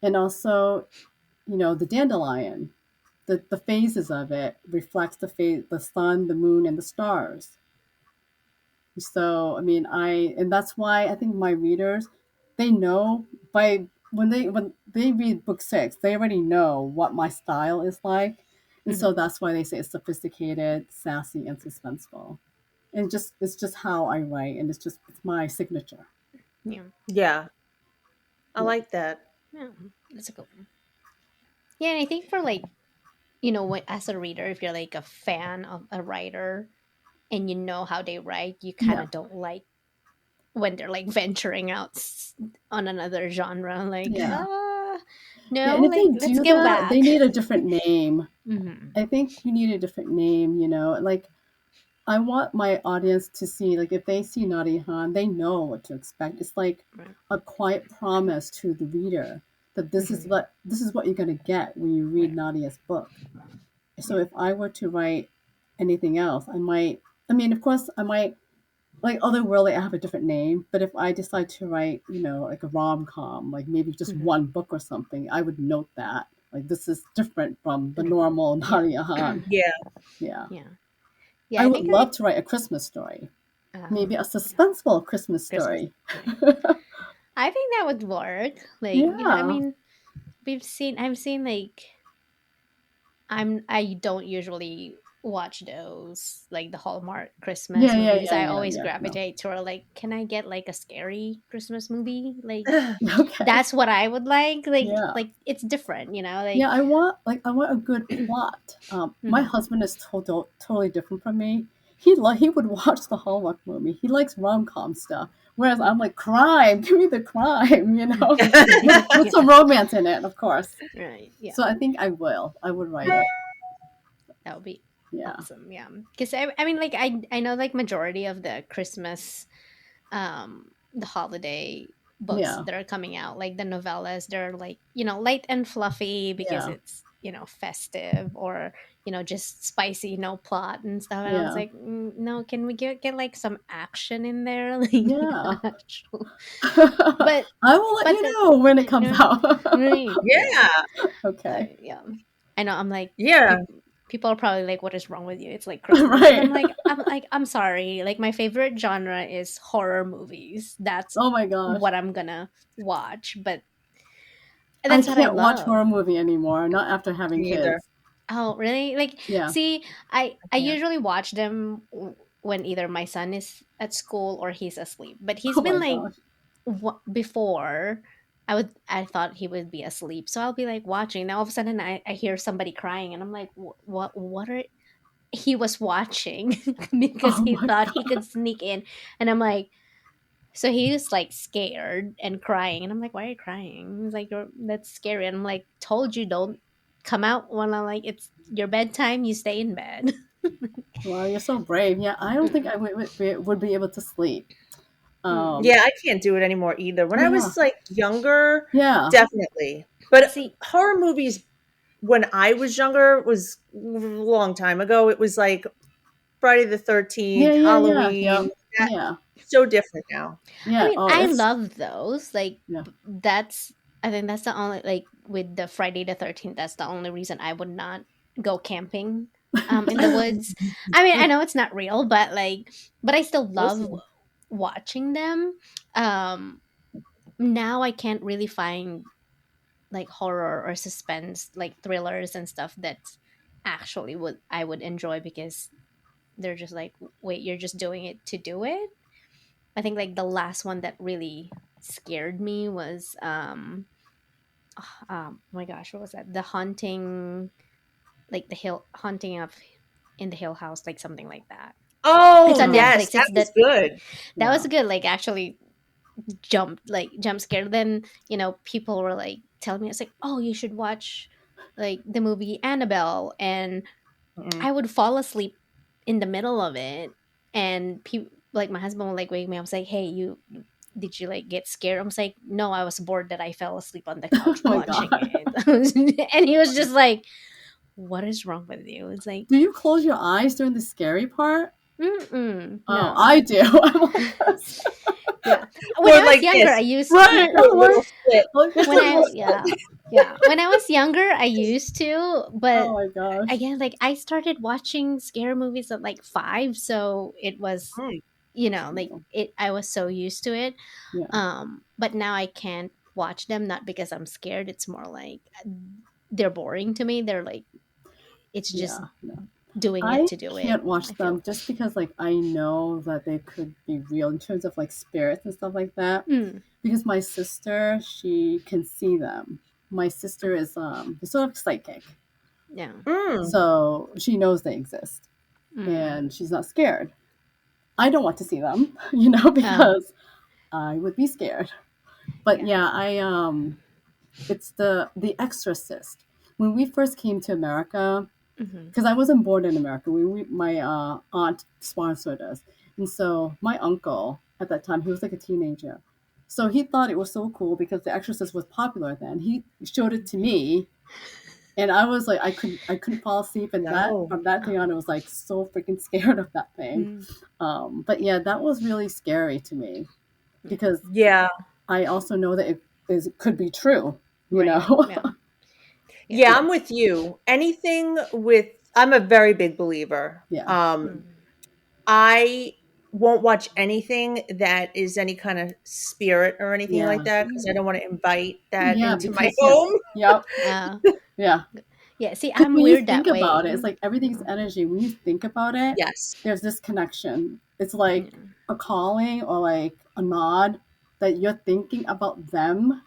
And also, the dandelion, the phases of it reflects the sun, the moon, and the stars. So I mean, and that's why I think my readers, they know by when they read book six, they already know what my style is like, and so Mhm. that's why they say it's sophisticated, sassy, and suspenseful. And just it's just how I write, and it's my signature. Yeah. Yeah, I Yeah, like that. Yeah. That's a good one. Yeah, and I think for like, what, as a reader, if you're like a fan of a writer and you know how they write, you kind yeah, of don't like when they're like venturing out on another genre. Like, yeah, yeah. no, And if like they let's do go that, they back. need a different name. Hmm. I think you need a different name. Like I want my audience to see, like, if they see Nadia Han, they know what to expect. It's like Right. a quiet promise to the reader that Mhm. this is what you're going to get when you read Right. Nadia's book. So Yeah. if I were to write anything else, I might. I mean, of course, I might like otherworldly. I have a different name, but if I decide to write, like a rom com, like maybe just Hmm. one book or something, I would note that like this is different from the Hmm. normal Yeah. Nadia Han. Yeah. Yeah. Yeah. Yeah. I I would think like, love to write a Christmas story. uh, Maybe a yeah, suspenseful Christmas Christmas. story. Right. I think that would work. Like, I Yeah. mean, I've seen like I don't usually watch those like the Hallmark Christmas Yeah, yeah, movies. yeah, I yeah, always yeah. No. gravitate toward like, can I get like a scary Christmas movie? Like Okay. that's what I would like. Yeah. Like it's different, Yeah, like I want a good plot. My mhm. husband is totally different from me. He would watch the Hallmark movie. He likes rom-com stuff. Whereas I'm like, crime, give me the crime, with some Yeah. romance in it, of course. Right. Yeah. So I think I would write it. That would be Yeah. awesome. Yeah. Cuz I mean like I know like majority of the Christmas the holiday books Yeah. that are coming out, like the novellas, they're like, light and fluffy because Yeah. it's, festive, or, just spicy, no plot and stuff. And I was Yeah. like, no, can we get like some action in there? Like Yeah. actual, but I will let but you then, know when it comes right, out. right, yeah, Yeah. Okay. yeah. I know. I'm like, Yeah. people are probably like, "What is wrong with you? It's like Christmas." And Right. I'm sorry. Like my favorite genre is horror movies. That's Oh my gosh. what I'm gonna watch. But I that's what I can't watch love. horror movie anymore, not after having Me either. kids. Oh, really? Like, Yeah. see, I I can't. usually watch them when either my son is at school or he's asleep. But he's Oh been my like, gosh. before. I thought he would be asleep, so I'll be like watching. Now all of a sudden, I hear somebody crying, and I'm like, what are he was watching because Oh he my thought he could god. sneak in. And I'm like, so he was like scared and crying. And I'm like, why are you crying? He's like, that's scary. And I'm like, told you don't come out when I'm like, it's your bedtime, you stay in bed. Wow, you're so brave. Yeah, I don't think I would be able to sleep. Um, Yeah, I can't do it anymore either. When I yeah. was like younger, Yeah. definitely. But See, horror movies when I was younger was a long time ago. It was like Friday the Yeah, 13th, yeah, yeah. Halloween. Yep. That Yeah. so different now. I Yeah. mean, Oh, I it's love those. Like, yeah. that's, I think that's the only, like, with the Friday the 13th, that's the only reason I would not go camping in the woods. I mean, I know it's not real, but like, but I still love Listen. watching them. Um, Now I can't really find like horror or suspense, like thrillers and stuff that actually would I would enjoy, because they're just like, wait, you're just doing it to do it. I think like the last one that really scared me was oh my gosh, what was that? The haunting, like the hill haunting of in the Hill House, like something like that. It's Oh, on Uh, yes, Netflix. that It's was the good. That yeah. was good. Like actually jump scared. Then people were like telling me, it's like, oh, you should watch like the movie Annabelle, and Mm. I would fall asleep in the middle of it, and people like my husband would like wake me up. I was like, hey, you did you like get scared? I was like, no, I was bored that I fell asleep on the Oh couch my watching god. it. And he was just like, what is wrong with you? It's like, Do you close your eyes during the scary part? mm-mm, Oh, no. I do. I'm like this. Yeah. When I Or was like younger, I this. used Just Right. do a I'm little like, split. like Just a little yeah. Yeah. When I was younger, I used to, but oh my gosh. again, like I started watching scary movies at like 5, so it was, split. like it I was so used to it. Yeah. But now I can't watch them, not because I'm scared, it's more like they're boring to me. They're like it's just Yeah. No. doing it I to do it, can't watch I feel. them just because like I know that they could be real in terms of like spirits and stuff like that. Mm, Because my sister, she can see them. My sister is sort of psychic. yeah. Mm. So she knows they exist Mm. and she's not scared. I don't want to see them, Oh, because I would be scared. But yeah. yeah, I it's the Exorcist. When we first came to America, Hmm. because I wasn't born in America, my aunt sponsored us, and so my uncle at that time, he was like a teenager, so he thought it was so cool because The Exorcist was popular then. He showed it to me, and I was like, I couldn't fall asleep, and that No. from that day on, I was like so freaking scared of that thing. Mm, But yeah, that was really scary to me yeah. because Yeah. I also know that it could be true, you Right. know. Yeah. Yeah. Yeah, Yeah, I'm with you. Anything with I'm a very big believer. yeah, Mm. I won't watch anything that is any kind of spirit or anything like yeah, that because I Mm. don't want to invite that yeah. into my Because yeah, home. yep, Uh, yeah. yeah. See, Because I'm when you weird that think about it, way. it's like everything's Yeah. energy. When you think about it, Yes. there's this connection. It's like Yeah. a calling or like a nod that you're thinking about them.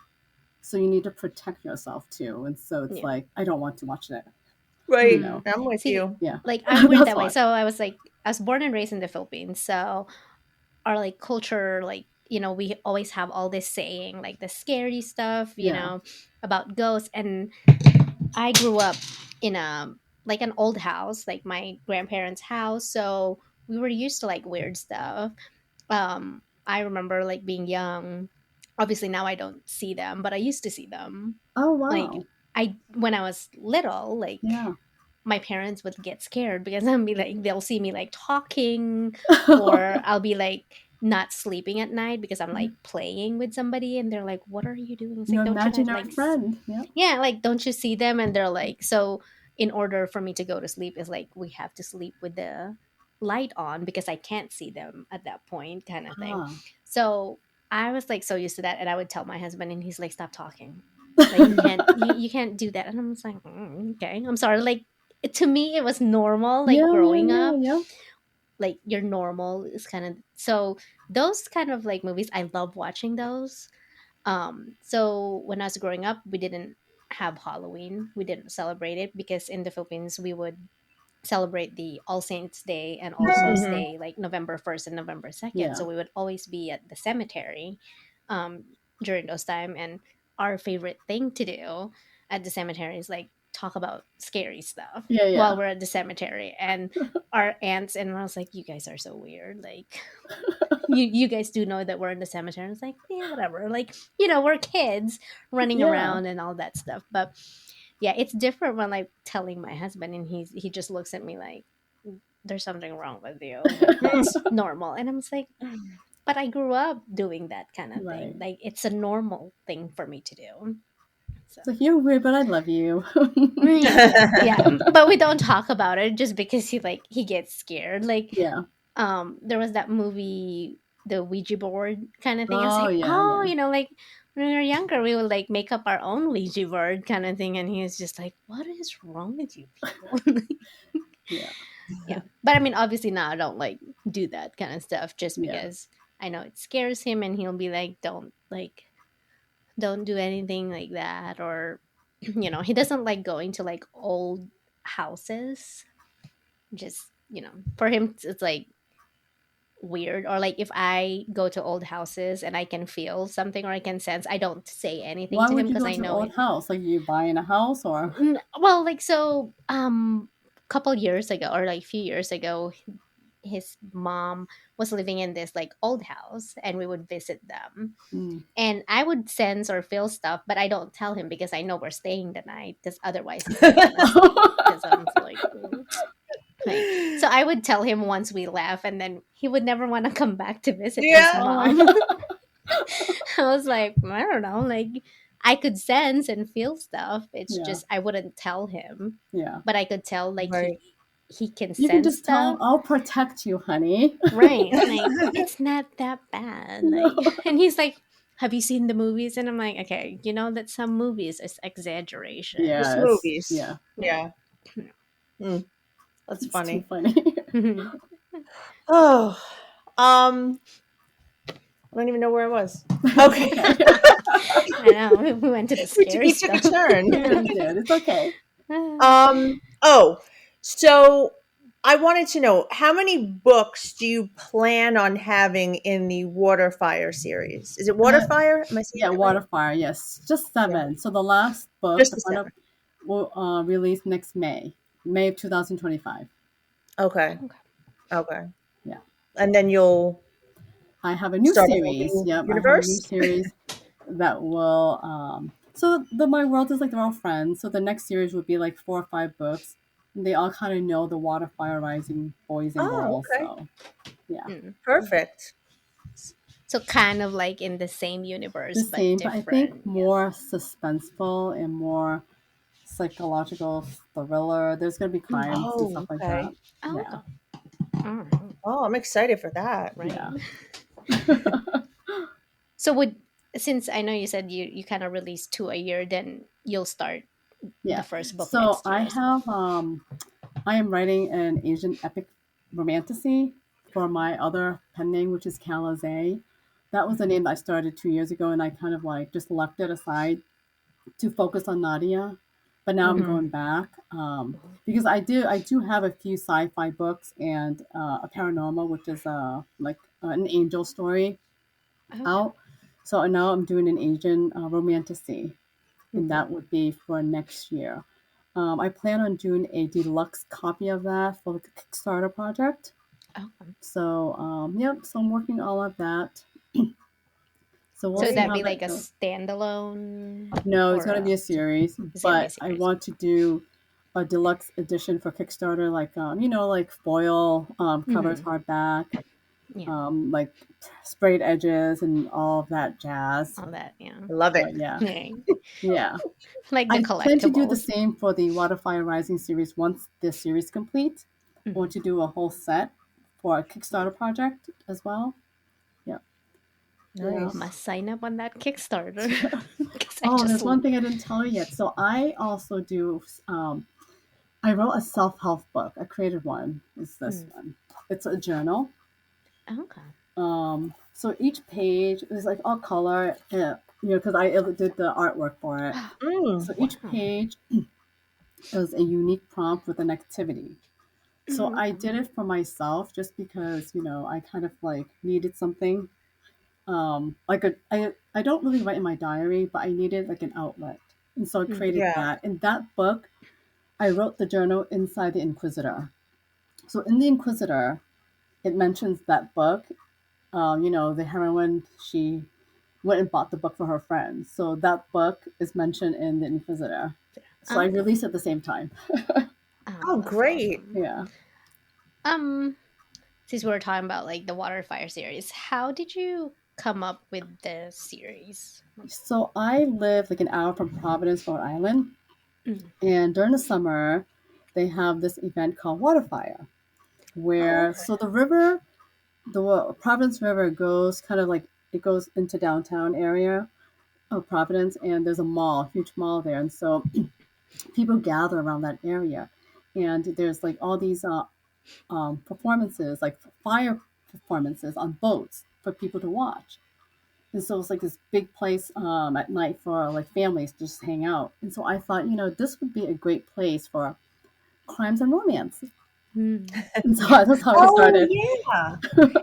So you need to protect yourself too. And so it's Yeah. like, I don't want to watch that, you Right. know? Mm. I'm with See, you. Yeah. like I'm weird That's that way. why. So I was born and raised in the Philippines. So our like culture, like we always have all this saying, like the scary stuff, Yeah. about ghosts. And I grew up in a like an old house, like my grandparents' house. So we were used to like weird stuff. I remember like being young. Obviously now I don't see them, but I used to see them. Oh, Like wow. I when I was little, like Yeah. my parents would get scared because I'll be like they'll see me like talking, or I'll be like not sleeping at night because I'm like playing with somebody, and they're like, what are you doing? It's Your like, don't you not imaginary like friend. Yeah. yeah, like don't you see them? And they're like, so in order for me to go to sleep is like we have to sleep with the light on because I can't see them at that point, kind of thing. Ah. So I was like so used to that, and I would tell my husband, and he's like, stop talking, like you can't do that. And I'm just like, okay, I'm sorry. Like to me it was normal, like Yeah, yeah, growing yeah, up, yeah. like your normal is kind of so those kind of like movies, I love watching those. So when I was growing up, we didn't have Halloween. We didn't celebrate it because in the Philippines we would celebrate the All Saints Day and All Souls Hmm. Day, like November 1st and November 2nd. Yeah. So we would always be at the cemetery um, during those time. And our favorite thing to do at the cemetery is like talk about scary stuff Yeah, while yeah. we're at the cemetery. And our aunts and I was like, you guys are so weird. Like you guys do know that we're in the cemetery. It's like, yeah, whatever. Like, we're kids running Yeah. around and all that stuff. But yeah, it's different when like telling my husband, and he just looks at me like, there's something wrong with you. Like that's normal. And I'm just like, but I grew up doing that kind of thing. Right. Like it's a normal thing for me to do. So It's like, you're weird, but I love you. yeah, yeah. But we don't talk about it just because he gets scared. Like Yeah. there was that movie, the Ouija board kind of thing. I was Oh, like, yeah, oh, yeah. like when we were younger, we would like make up our own Ouija board kind of thing. And he was just like, what is wrong with you people? Yeah. Yeah. But I mean, obviously now I don't like do that kind of stuff just Yeah. because I know it scares him, and he'll be like, don't do anything like that. Or, he doesn't like going to like old houses. Just, for him, it's like, weird, or like if I go to old houses and I can feel something or I can sense, I don't say anything Why to him would you because go I to an know old it. house? Like you buying a house or? Well, like so, couple years ago or like a few years ago, his mom was living in this like old house, and we would visit them. Mm. And I would sense or feel stuff, but I don't tell him because I know we're staying the night. Because otherwise, he's not gonna sleep. Because I'm like, like, so I would tell him once we left, and then he would never want to come back to visit his Yeah. Oh my mom. god. I was like, I don't know, like I could sense and feel stuff. It's Yeah. just I wouldn't tell him, Yeah. but I could tell like Right. he can You can sense just tell him, stuff. I'll protect you, honey. Right. Like, it's not that bad. Like, No. and he's like, have you seen the movies? And I'm like, okay, you know that some movies is Just exaggeration. Yes. movies. Yeah. Yeah. Yeah. Mm, that's It's too funny. funny. I Oh, I don't even know where I was. Okay. Okay. know. We went to the scary We took a stuff. turn. Yeah, we did. It's okay. Oh, so I wanted to know how many books do you plan on having in the Water Fire series? Is it Water Uh, Fire? Am I saying yeah, that right? Waterfire. Yes, just Yeah, 7. So the last book, just the the final, 7. will release next May, May of 2025. Okay. Okay. Okay. Yeah. And then you'll I have a new start a whole series. new Yep, I have a new universe? series that will. So the my world is like they're all friends. So the next series would be like 4 or 5 books. And they all kind of know the water, fire, rising boys and Oh, girls. okay. So yeah, Mm. Perfect. So kind of like in the same the universe, but same, but I think different. Yeah. more suspenseful and more psychological thriller. There's gonna be Mm. crimes and Oh, stuff like okay. that. Oh, Yeah, okay. All right. Oh, I'm excited for that. Right. yeah, So would, since I know you said you kind of release 2 a year, then you'll start the yeah. first book So next year as well. I am writing an Asian epic romantasy for my other pen name, which is Calaze. That was a name that I started 2 years ago, and I kind of like just left it aside to focus on Nadia. But now I'm Hmm. going back because I do have a few sci-fi books and a paranormal, which is like an angel story Okay. out. So now I'm doing an Asian romantasy, and Mhm. that would be for next year. I plan on doing a deluxe copy of that for the Kickstarter project. Okay. So, yep, so I'm working all of that. So we'll So would see Great. that how be like that a goes. standalone No, it's or going to be a series, is gonna be a but I series? want to do a deluxe edition for Kickstarter, like, like foil covers, Mm-hmm. hardback, Yeah. like sprayed edges and all of that jazz. All that. Yeah. I love So, it. yeah, Yeah. yeah. Like the I plan to do the collectibles. same for the Waterfire Rising series once this series completes. I Mm-hmm. want to do a whole set for a Kickstarter project as well. Yeah. Yeah. Nice. Must sign up on that Kickstarter because I Oh, just. there's one thing I didn't tell you yet. So I also do. I wrote a self-help book. I created one. It's this Mm. one. It's a journal. Okay. So each page is like all color. Because I did the artwork for it. So each Wow. page is a unique prompt with an activity. So I Okay. did it for myself just because, I kind of like needed something. I don't really write in my diary, but I needed like an outlet. And so I Mm. created Yeah. that. In that book, I wrote the journal inside the Inquisitor. So in the Inquisitor, it mentions that book. The heroine, she went and bought the book for her friends. So that book is mentioned in the Inquisitor. So I Okay. released at the same time. Oh, Oh, that's great. awesome. Yeah. Um, since we were talking about like the Water Fire series, how did you come up with the series? So I live like an hour from Providence, Rhode Island. Mm. And during the summer, they have this event called Waterfire, Oh, where okay. so the river, the Providence River goes kind of like it goes into downtown area of Providence, and there's a mall, huge mall there, and so people gather around that area, and there's like all these performances, like fire performances on boats for people to watch. And so it's like this big place at night for like families to just hang out. And so I thought, this would be a great place for crimes and romance. Mm. And so that's how it Oh, started. yeah.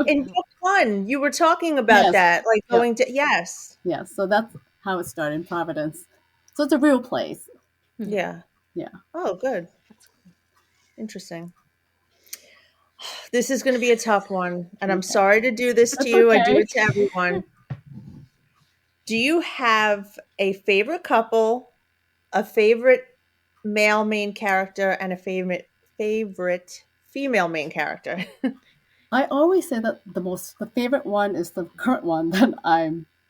In book 1, you were talking about Yes. that, like, Yep. going to yes. Yeah. So that's how it started in Providence. So it's a real place. Mhm. Yeah. Yeah. Oh, good. That's cool. Interesting. This is gonna be a tough one, and I'm Okay. sorry to do this to That's you, I do okay. it to everyone. Do you have a favorite couple, a favorite male main character, and a favorite female main character? I always say that the favorite one is the current one that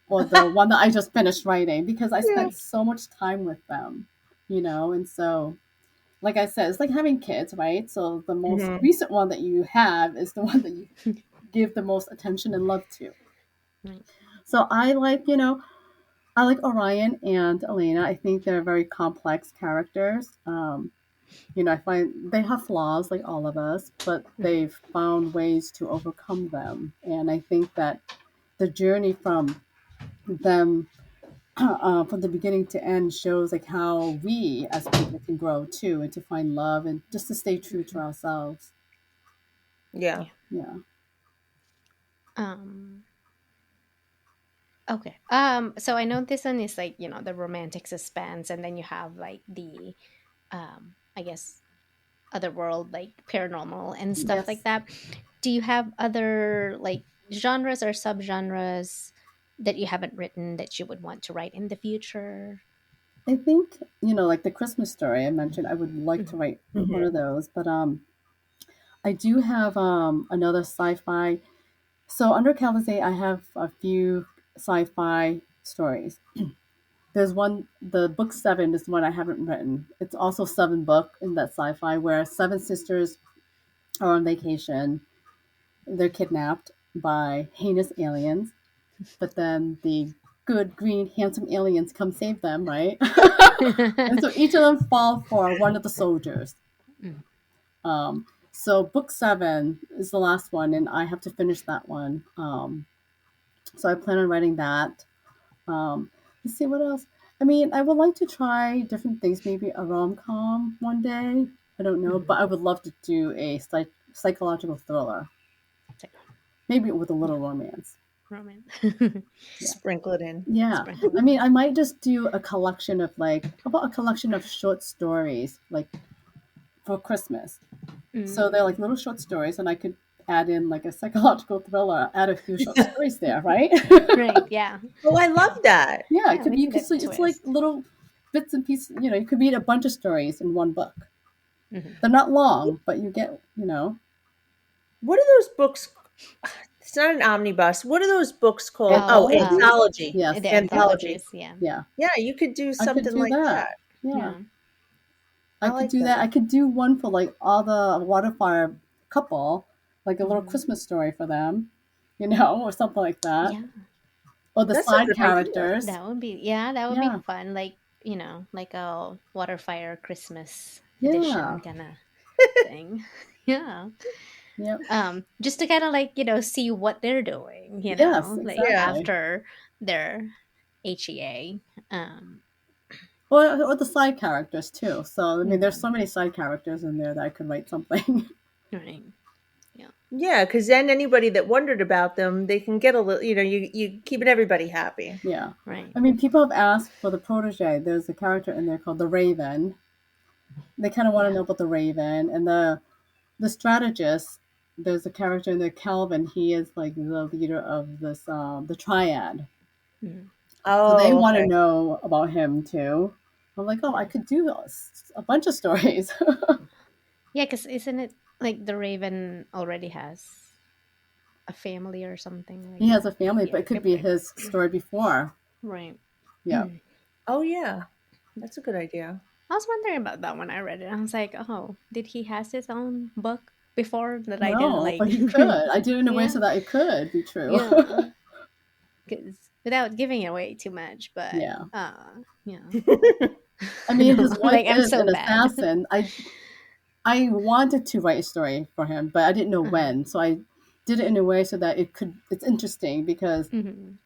or the one that I just finished writing because I Yeah. spent so much time with them, and so like I said, it's like having kids, right? So the most Mhm. recent one that you have is the one that you give the most attention and love to. Right. So I like Orion and Elena. I think they're very complex characters. I find they have flaws like all of us, but Mhm. they've found ways to overcome them. And I think that the journey from them from the beginning to end shows like how we as people can grow too and to find love and just to stay true to Mhm. ourselves. Yeah. Yeah. Yeah. Um. Okay. So I know this one is like, the romantic suspense, and then you have like the, I guess, other world, like paranormal and stuff like Yes. that. Do you have other like genres or subgenres that you haven't written that you would want to write in the future? I think, like the Christmas story I mentioned, I would like to Mhm. write one of Mhm. those, but I do have another sci-fi. So under Calizay, I have a few sci-fi stories. There's one, the book 7 is one I haven't written. It's also 7 book in that sci-fi where 7 sisters are on vacation. They're kidnapped by heinous aliens, but then the good, green, handsome aliens come save them, right? And so each of them fall for one of the soldiers. Mm. So book 7 is the last one, and I have to finish that one. So I plan on writing that. Um, let's see what else. I mean, I would like to try different things, maybe a rom com one day. I don't know, but Mhm. I would love to do a psychological thriller, It's like, maybe with a little yeah, romance. romance. Yeah. Sprinkle it in. Yeah. Sprinkle I it mean, in. I might just do a collection of how about a collection of short stories, like for Christmas. So they're like Mm. little short stories, and I could add in like a psychological thriller, add a few short stories there, right? Right. Yeah. Oh, I love that. Yeah, it Yeah. could We be. You need could. a It's like twist. little bits and pieces. You could read a bunch of stories in one book. Hmm. They're not long, but you get. What are those books? It's not an omnibus. What are those books called? Oh, Oh, Anthologies. anthology. Yes, the anthology. Anthology. anthologies. Yeah. Yeah, Yeah, you could do I could something do like that. that. Yeah, Yeah. I I could like do that. that. I could do one for like all the Waterfire couple, like a little Hmm. Christmas story for them, or something like that, Yeah. or the That's a side good idea. characters. That would be, yeah, that would be Yeah, fun. Like, like a Waterfire Christmas edition yeah, kind of thing. Yeah. yep, Just to kind of like, see what they're doing, yes, like Yeah. exactly. after their HEA. Um, Or the side characters too. So I mean, there's mhm. so many side characters in there that I could write something. Right. Yeah. Yeah, because then anybody that wondered about them, they can get a little, you keeping everybody happy. Yeah. Right. I mean, people have asked for the protege. There's a character in there called the Raven. They kind of want to Yeah. know about the Raven and the strategist. There's a character in there, Calvin. He is like the leader of this the triad. Mhm. So they Oh, want to okay. know about him too. I'm like, oh, I Yeah. could do a bunch of stories. Yeah, because isn't it like the Raven already has a family or something like He has that? a family, Yeah. but it could be Okay. his story before. Right. Yeah. I Oh, yeah. That's a good idea. was wondering about that when I read it. I was like, oh, did he has his own book before that I didn't No, like? but he could. I did it in a way Yeah. so that it could be true. Yeah. Because without giving away too much, but Yeah. yeah. I mean, his wife Like I'm is so an bad. assassin. I wanted to write a story for him, but I didn't know Uh-huh. when. So I did it in a way so that it's interesting because Hmm.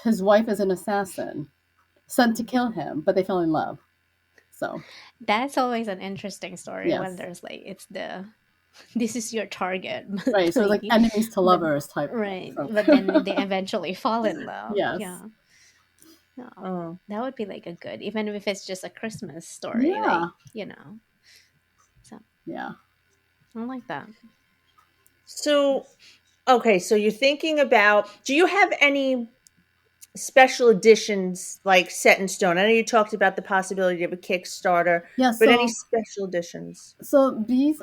his wife is an assassin sent to kill him, but they fell in love. So, That's always an interesting story when yes. there's like it's the this is your target. Right. So it's like enemies to But lovers type right, trope. but then they eventually fall in love. Yes. Yeah. No, Oh. that would be like a good, even if it's just a Christmas story, Yeah. like, so Yeah. I like that. So, okay, so you're thinking about, do you have any special editions like set in stone? I know you talked about the possibility of a Kickstarter, Yeah. but any So special editions? these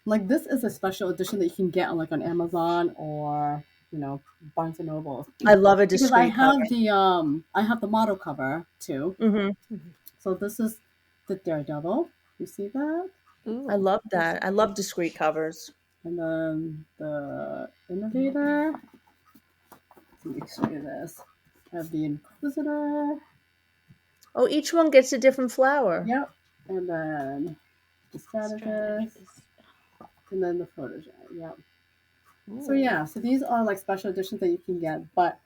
like this is a special edition that you can get on like on Amazon or Barnes and Noble, I love a because I discreet cover. have the model cover too. Hmm. Mhm. So this is the Daredevil. You see that? I Ooh, love that. I love discreet covers. And then the Innovator. Let me show you this. I have the Inquisitor. Oh, each one gets a different flower. Yep. And then the Strategist. strategist. And then the Protege. Yep. So Ooh. yeah, so these are like special editions that you can get. But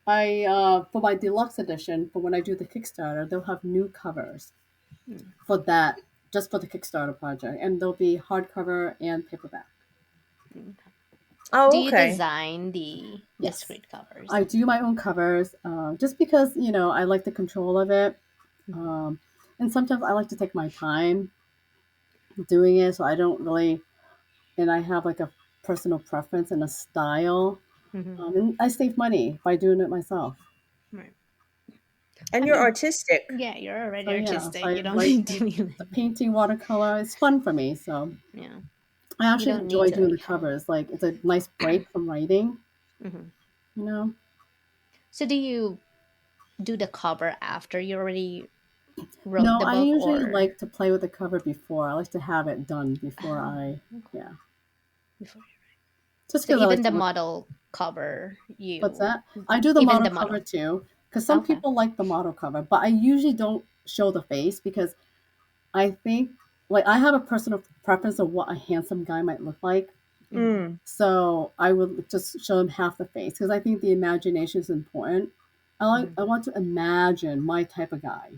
I for my deluxe edition, for when I do the Kickstarter, they'll have new covers Hmm. for that, just for the Kickstarter project, and they'll be hardcover and paperback. Mm. Do Oh, you okay. design the Yes, discrete covers? I do my own covers, just because I like the control of it, Mhm. um, and sometimes I like to take my time doing it, so I don't really, and I have like a personal preference and a style, Mhm. and I save money by doing it myself. Right. I And you're mean, artistic. yeah, you're already So yeah, so artistic. I You don't like need to be the like, painting watercolor. It's fun for me, so yeah, I you actually don't need enjoy to doing the like have. covers. Like it's a nice break from writing, Mhm. you know. So do you do the cover after you already wrote No, the I book, usually or like to play with the cover before. I like to have it done before oh, I, okay. yeah, Before. just So because I like even to the look. model cover, What's you that? I do the even model the cover model. too, because some Okay. people like the model cover, but I usually don't show the face because I think, like, I have a personal preference of what a handsome guy might look like. Mhm. Mm, So I would just show them half the face because I think the imagination is important. Mhm. I want to imagine my type of guy.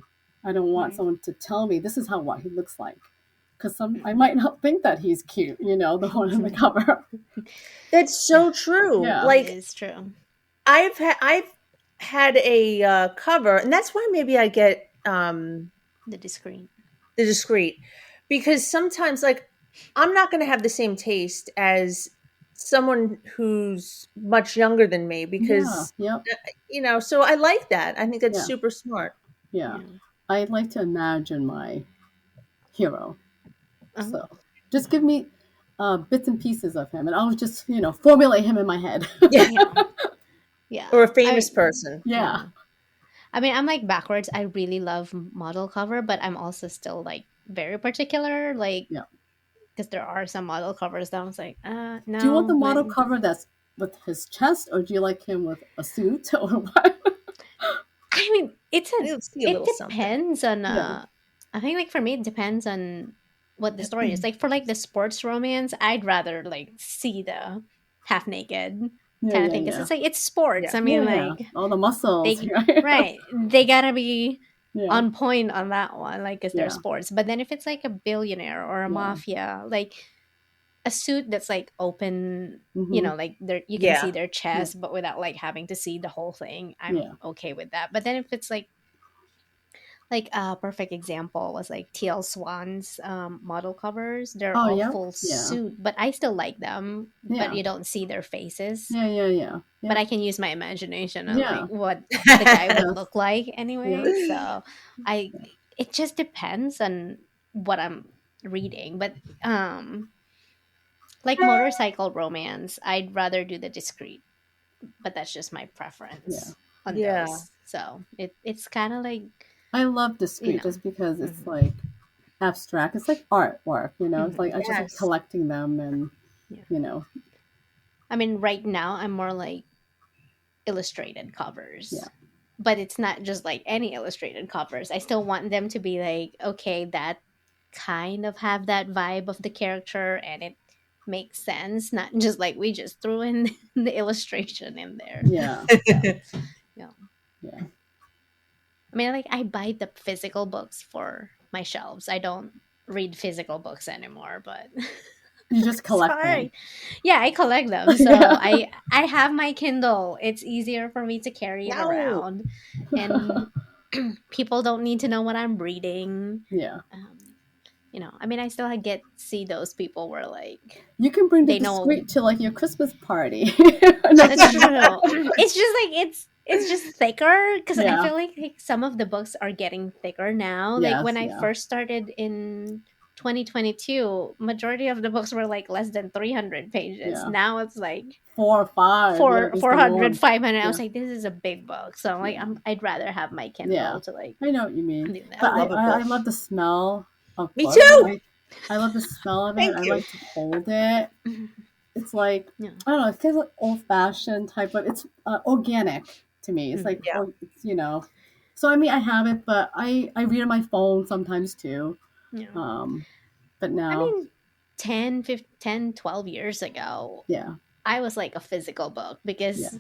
I don't want Right. someone to tell me this is how what he looks like, because I Mhm. might not think that he's cute. The one in the cover. that's Yeah, so true. Yeah. it Like is true. I've had a cover, and that's why maybe I get The discrete. the discreet, because sometimes like I'm not going to have the same taste as someone who's much younger than me Yeah. because Yep. so I like that. I think that's Yeah. super smart. Yeah. Yeah. I like to imagine my hero. Oh. So just give me bits and pieces of him, and I'll just formulate him in my head. Yeah, Yeah. or Yeah. a famous person. Yeah. Yeah. I mean, I'm like backwards. I really love model cover, but I'm also still like very particular, like Yeah. because there are some model covers that I was like, Do you want the no, like model cover that's with his chest, or do you like him with a suit, or what? I mean, You'll see a it little something. depends on Yeah. I think like for me it depends on what the story is. Like for like the sports romance, I'd rather like see the half naked Yeah. kind of Yeah. thing because Yeah. it's like it's sports. Yeah. I Yeah. mean Yeah. like All the muscles, they right? right, they gotta be Yeah. on point on that one, like because they're Yeah. sports. But then if it's like a billionaire or a Yeah. mafia, like a suit that's like open, Mm-hmm. like there you can see Yeah. their Yeah. chest, but without like having to see the whole thing, I'm Yeah. okay with that. But then if it's like a perfect example was like TL Swan's model covers. They're Oh, all yeah. full Yeah. suit, but I still like them. But Yeah. you don't see their faces. Yeah. Yeah. Yeah. But Yep. I can use my imagination on like Yeah. what the guy would Yes. look like Yep. anyway. So I it just depends on what I'm reading. But like motorcycle romance, I'd rather do the discreet. But that's just my Yeah. preference on Yeah. those. So it's kind of like I love you discrete know. just because it's hmm like abstract. It's like artwork, It's hmm like I just like Yes. collecting them and Yeah. you know, I mean, right now I'm more like illustrated yeah. covers, but it's not just like any illustrated covers. I still want them to be like, okay, that kind of have that vibe of the character and it makes sense, not just like we just threw in the illustration in there. Yeah. So, yeah. Yeah. I mean, like I buy the physical books for my shelves. I don't read physical books anymore, but You just collect them. Sorry. Yeah, I collect them. So Yeah. I have my Kindle. It's easier for me to carry it No. around, and people don't need to know what I'm reading. Yeah. Um, you know, I mean, I still get see those people where like You can bring the they know discreet to like your Christmas party. that's true. It's just like it's just thicker because I Yeah. feel like some of the books are getting thicker now. Like Yes. when I Yeah. first started in 2022, majority of the books were like less than 300 pages. Yeah. Now it's like 4 or 5. Yeah, that's the 400, norm. 500. I Yeah. was like, this is a big book. So I'm like, Yeah. I'd rather have my Yeah. Kindle to like I know what you mean. do I But that. I, love a I, book. I love the smell of Me books. too. I love the smell of it. Thank I you. like to hold it. It's like, Yeah. I don't know, it's kind of like old fashioned type of, it's organic to me. It's like, Mhm. Yeah. so I mean, I have it, but I read on my phone sometimes too. Yeah. Um, but I now, mean, 10, 15, 10, 12 years ago, yeah, I was like a physical book yeah, because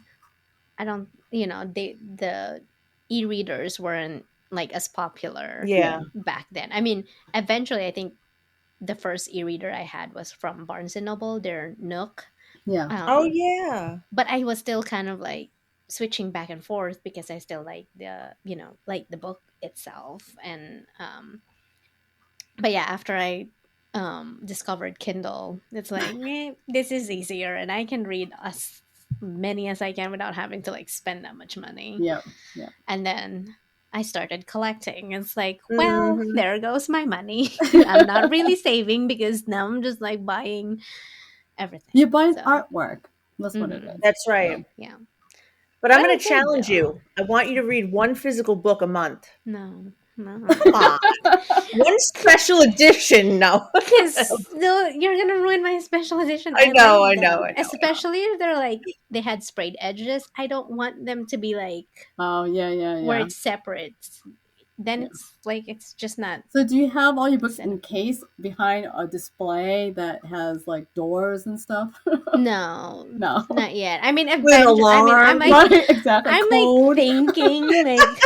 I don't, the e-readers weren't like as popular yeah, Yeah. back then. I mean, eventually, I think the first e-reader I had was from Barnes and Noble, their Nook. yeah, Oh Um, yeah. but I was still kind of like switching back and forth because I still like like the book itself. And but yeah, after I discovered Kindle, it's like, this is easier, and I can read as many as I can without having to like spend that much money. yeah, yeah. And then I started collecting. It's like, well, Hmm. there goes my money. I'm not really saving because now I'm just like buying You everything. buy So, artwork. That's what it mhm, is. That's Yeah. right. yeah, But I'm but going I to did challenge though. you. I want you to read one physical book a month. No, Come no. on. One special edition. No. Because you're gonna ruin my special edition. I I know, like I know, I them, know. especially if they're like they had sprayed edges. I don't want them to be like Oh, yeah, yeah, where yeah, it's separate. Then yeah. it's like it's just not So do you have all your books set in up. case behind a display that has like doors and stuff? No, No. not yet. I mean, With an I mean, alarm. Right, exactly. I'm like Code. thinking like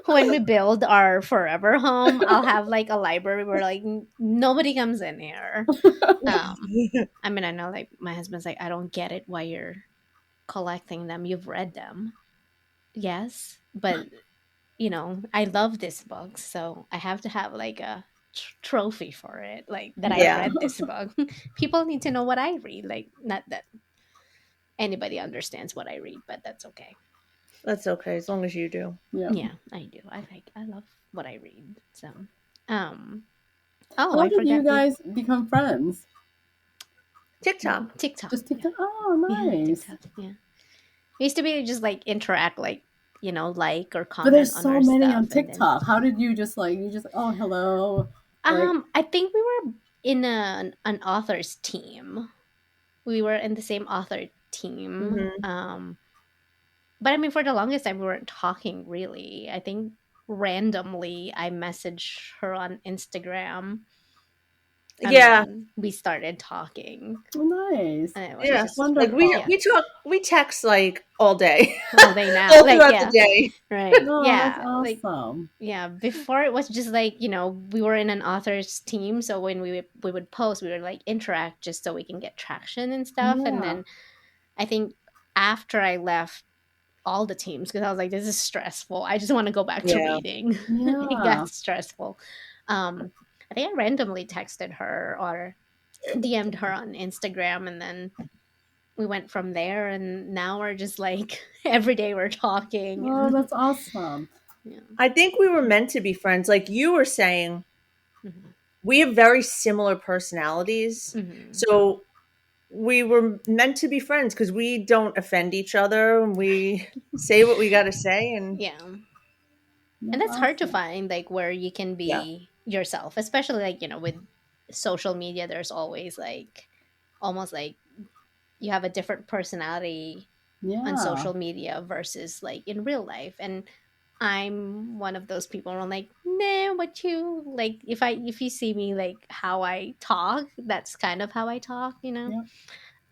when we build our forever home, I'll have like a library where like nobody comes in here. I mean, I know like my husband's like, I don't get it why you're collecting them. You've read them. Yes, but I love this book, so I have to have like a trophy for it, like that I Yeah, read this book. People need to know what I read, like not that anybody understands what I read, but that's okay. that's okay as long as you do. Yeah. Yeah, I do. I love what I read. So, um, oh, How I did you forgot we guys become friends? TikTok. TikTok. Just Yeah, TikTok? Oh, yeah, nice. TikTok. Yeah, it used to be just like interact, like like or But comment there's on so our many on stuff, and then TikTok. How did you just oh, hello? Like, I think we were in an author's team. We were in the same author team. Hmm. But I mean, for the longest time, we weren't talking really. I think randomly I messaged her on Instagram, and Yeah, then we started talking. oh, nice. And it was yeah. just, Like we yeah, Wonderful. we talk, we text like all day, all day now. all Like, throughout the yeah, day. right. Oh, that's Yeah. Like, awesome. yeah, before it was just like, we were in an author's team. So when we would post, we would like interact just so we can get traction and stuff. And Yeah. then I think after I left all the teams, because I was like, this is stressful. I just want to go back to Yeah. reading. It Yeah. got stressful. I think I randomly texted her or DM'd her on Instagram, and then we went from there. And now we're just like every day we're talking, Oh, and that's awesome. yeah. I think we were meant to be friends. Like you were saying, Hmm. we have very similar personalities. Hmm. So we were meant to be friends because we don't offend each other. We say what we got to say. And Yeah. And That's that's hard to awesome. find, like where you can yeah, be yourself, especially like, with social media, there's always like almost like you have a different personality on Yeah. social media versus like in real life. And I'm one of those people where I'm like, nah, what you like if you see me like how I talk, that's kind of how I talk. Yep.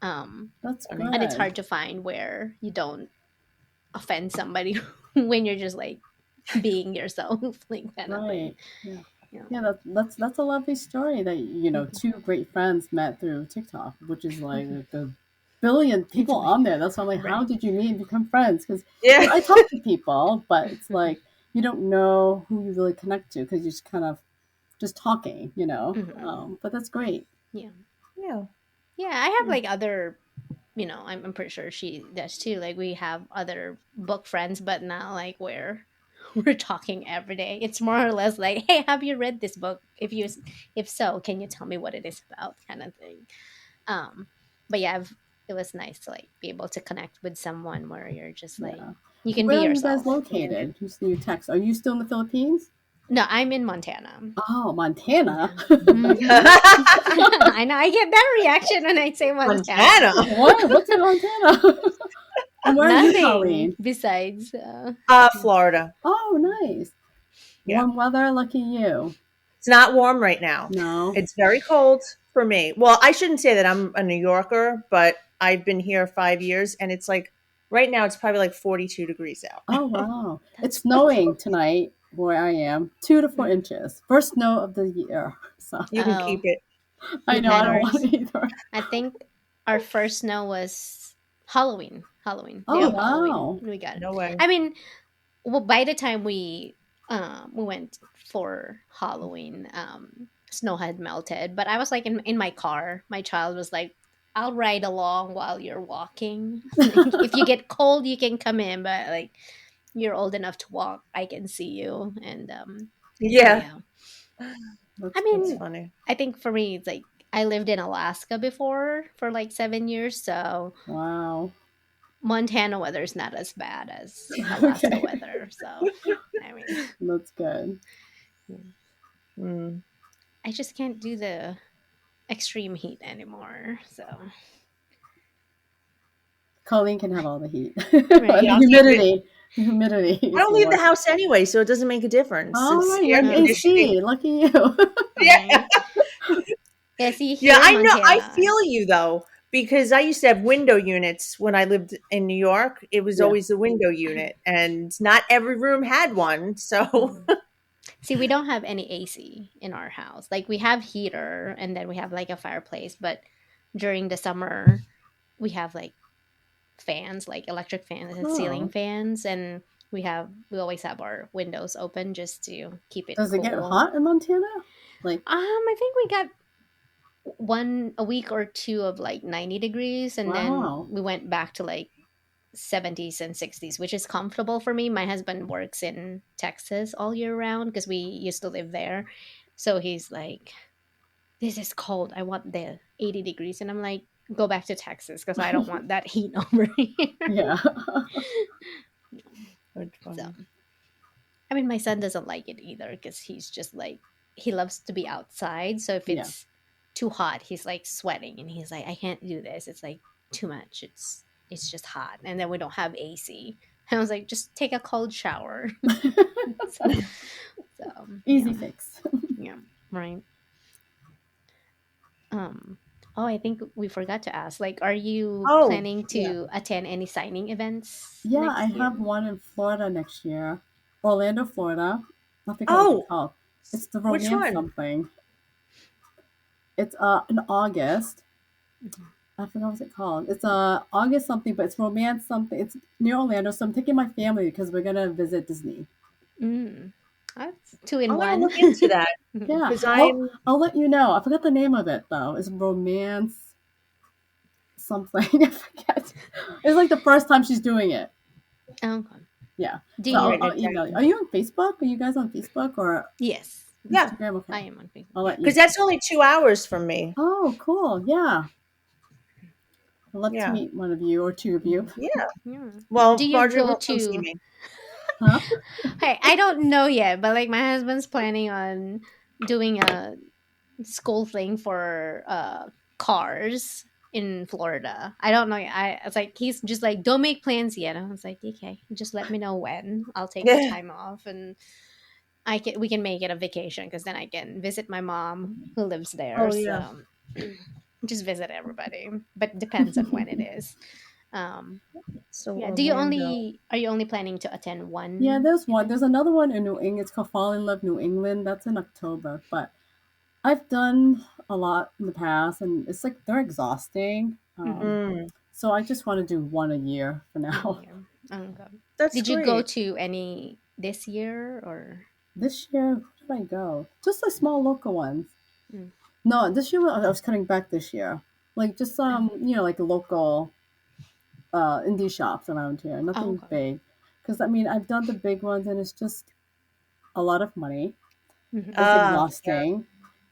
Um That's funny. and it's good. hard to find where you don't offend somebody when you're just like being yourself, like kind of thing. Right. Yeah. Yeah, that's a lovely story that two great friends met through TikTok, which is like the billion It's people on there. That's why I'm like, how right. did you meet and become friends? Because Yeah. I talk to people, but it's Mhm. like you don't know who you really connect to because you're just kind of just talking, Mhm. But that's great. Yeah. Yeah. Yeah, I have Yeah. like other, I'm pretty sure she does too. Like we have other book friends, but not like where we're talking every day. It's more or less like, hey, have you read this book? If so, can you tell me what it is about, kind of thing. Um, but yeah, it was nice to like be able to connect with someone where you're just like Yeah. you can be Where are you guys yourself. located? You text. Are you still in the Philippines? No, I'm in Montana. Oh, Montana. Yeah. Hmm. I know I get that reaction when I say Montana. Montana. What's in Montana? And where are you, Nothing Colleen? besides. Florida. Oh, nice. Yeah. Warm weather, lucky you. It's not warm right now. No. It's very cold for me. Well, I shouldn't say that I'm a New Yorker, but I've been here 5 years and it's like right now it's probably like 42 degrees out. Oh, wow. It's That's snowing tonight where I am, 2 to 4 mm. inches. First snow of the year. So You can keep Oh, it. I You know can I have don't it. want ours. it either. I think our first snow was Halloween. Halloween, day Oh, of Halloween. wow. We got it. No way. I mean, well, by the time we went for Halloween, snow had melted. But I was like in my car. My child was like, "I'll ride along while you're walking. If you get cold, you can come in, but like you're old enough to walk, I can see you." And but Yeah. yeah, I That's That's great. mean, funny. I think for me, it's like I lived in Alaska before for like 7 years, so Wow. Montana weather is not as bad as Alaska Okay. weather. So, I mean, That's good. Mm. I just can't do the extreme heat anymore. So, Colleen can have all the heat. right. And Yeah, the I'll keep it. humidity. The humidity I is don't the leave the worst. house anyway, so it doesn't make a difference. All It's right, you're air in Oh, conditioning. AC. Lucky you. Yeah. right. Yeah, see, Yeah, here in I know. I Montana. feel you though, because I used to have window units when I lived in New York. It was Yeah. always the window unit, and not every room had one. So, Mhm. See, we don't have any AC in our house. Like, we have heater and then we have like a fireplace, but during the summer, we have like fans, like electric fans and ceiling Oh. fans, and we always have our windows open just to keep it Does it get cool. hot in Montana? Like, I think we got a week or two of like 90 degrees, and then wow. we went back to like 70s and 60s, which is comfortable for me. My husband works in Texas all year round because we used to live there. So he's like, this is cold. I want the 80 degrees. And I'm like, go back to Texas because I don't want that heat over here. Yeah. that's So, funny. I mean, my son doesn't like it either because he's just like, he loves to be outside. So if Yeah. it's too hot, he's like sweating and he's like, I can't do this. It's like too much. It's just hot. And then we don't have AC. I was like, just take a cold shower. so, Easy yeah, fix. yeah, right. Um, oh, I think we forgot to ask. Like, are you Oh, planning Yeah. to attend any signing events Yeah, I next year? have one in Florida next year. Orlando, Florida. I forgot what it's oh, called. It's the which romance one? something. It's in August. Mhm. I forgot what it's called. It's August something, but it's romance something. It's near Orlando, so I'm taking my family because we're gonna visit Disney. Mm, that's two in I'm gonna one. look into that Yeah, because I'm. I'll let you know. I forgot the name of it though. It's romance something. I forget. It's like the first time she's doing it. Okay. Yeah. Do So I'm you? I'll, writing I'll it email you. down. Are you on Facebook? Are you guys on Facebook or Yes. Yeah, Instagram? I Okay. am on Facebook. I'll Yeah. let you. because that's only 2 hours from me. Oh, cool. Yeah. I'd love to Yeah, meet one of you or two of you. yeah. Yeah. Do Well, you Marjorie go won't come see to? me. Huh? Hey, I don't know yet, but like my husband's planning on doing a school thing for cars in Florida. I don't know. I was like, he's just like, don't make plans yet. I was like, okay, just let me know when. I'll take the Yeah. time off and we can make it a vacation because then I can visit my mom who lives there. Oh yeah. So just visit everybody, but depends on when it is. Um, So yeah. Orlando. Are you only planning to attend Yeah, one there's one. event? There's another one in New England. It's called Fall in Love New England. That's in October. But I've done a lot in the past, and it's like they're exhausting. Mm-hmm. Mm, So I just want to do one a year for 1 now. year. Okay. that's Did you go great. to any this year or? This year, where did I go? Just like small local ones. Mm. No, this year I was cutting back this year. Like just like local indie shops around here. Oh, Nothing okay. big. Because I mean, I've done the big ones, and it's just a lot of money. Mm-hmm. It's Ah, yeah. exhausting.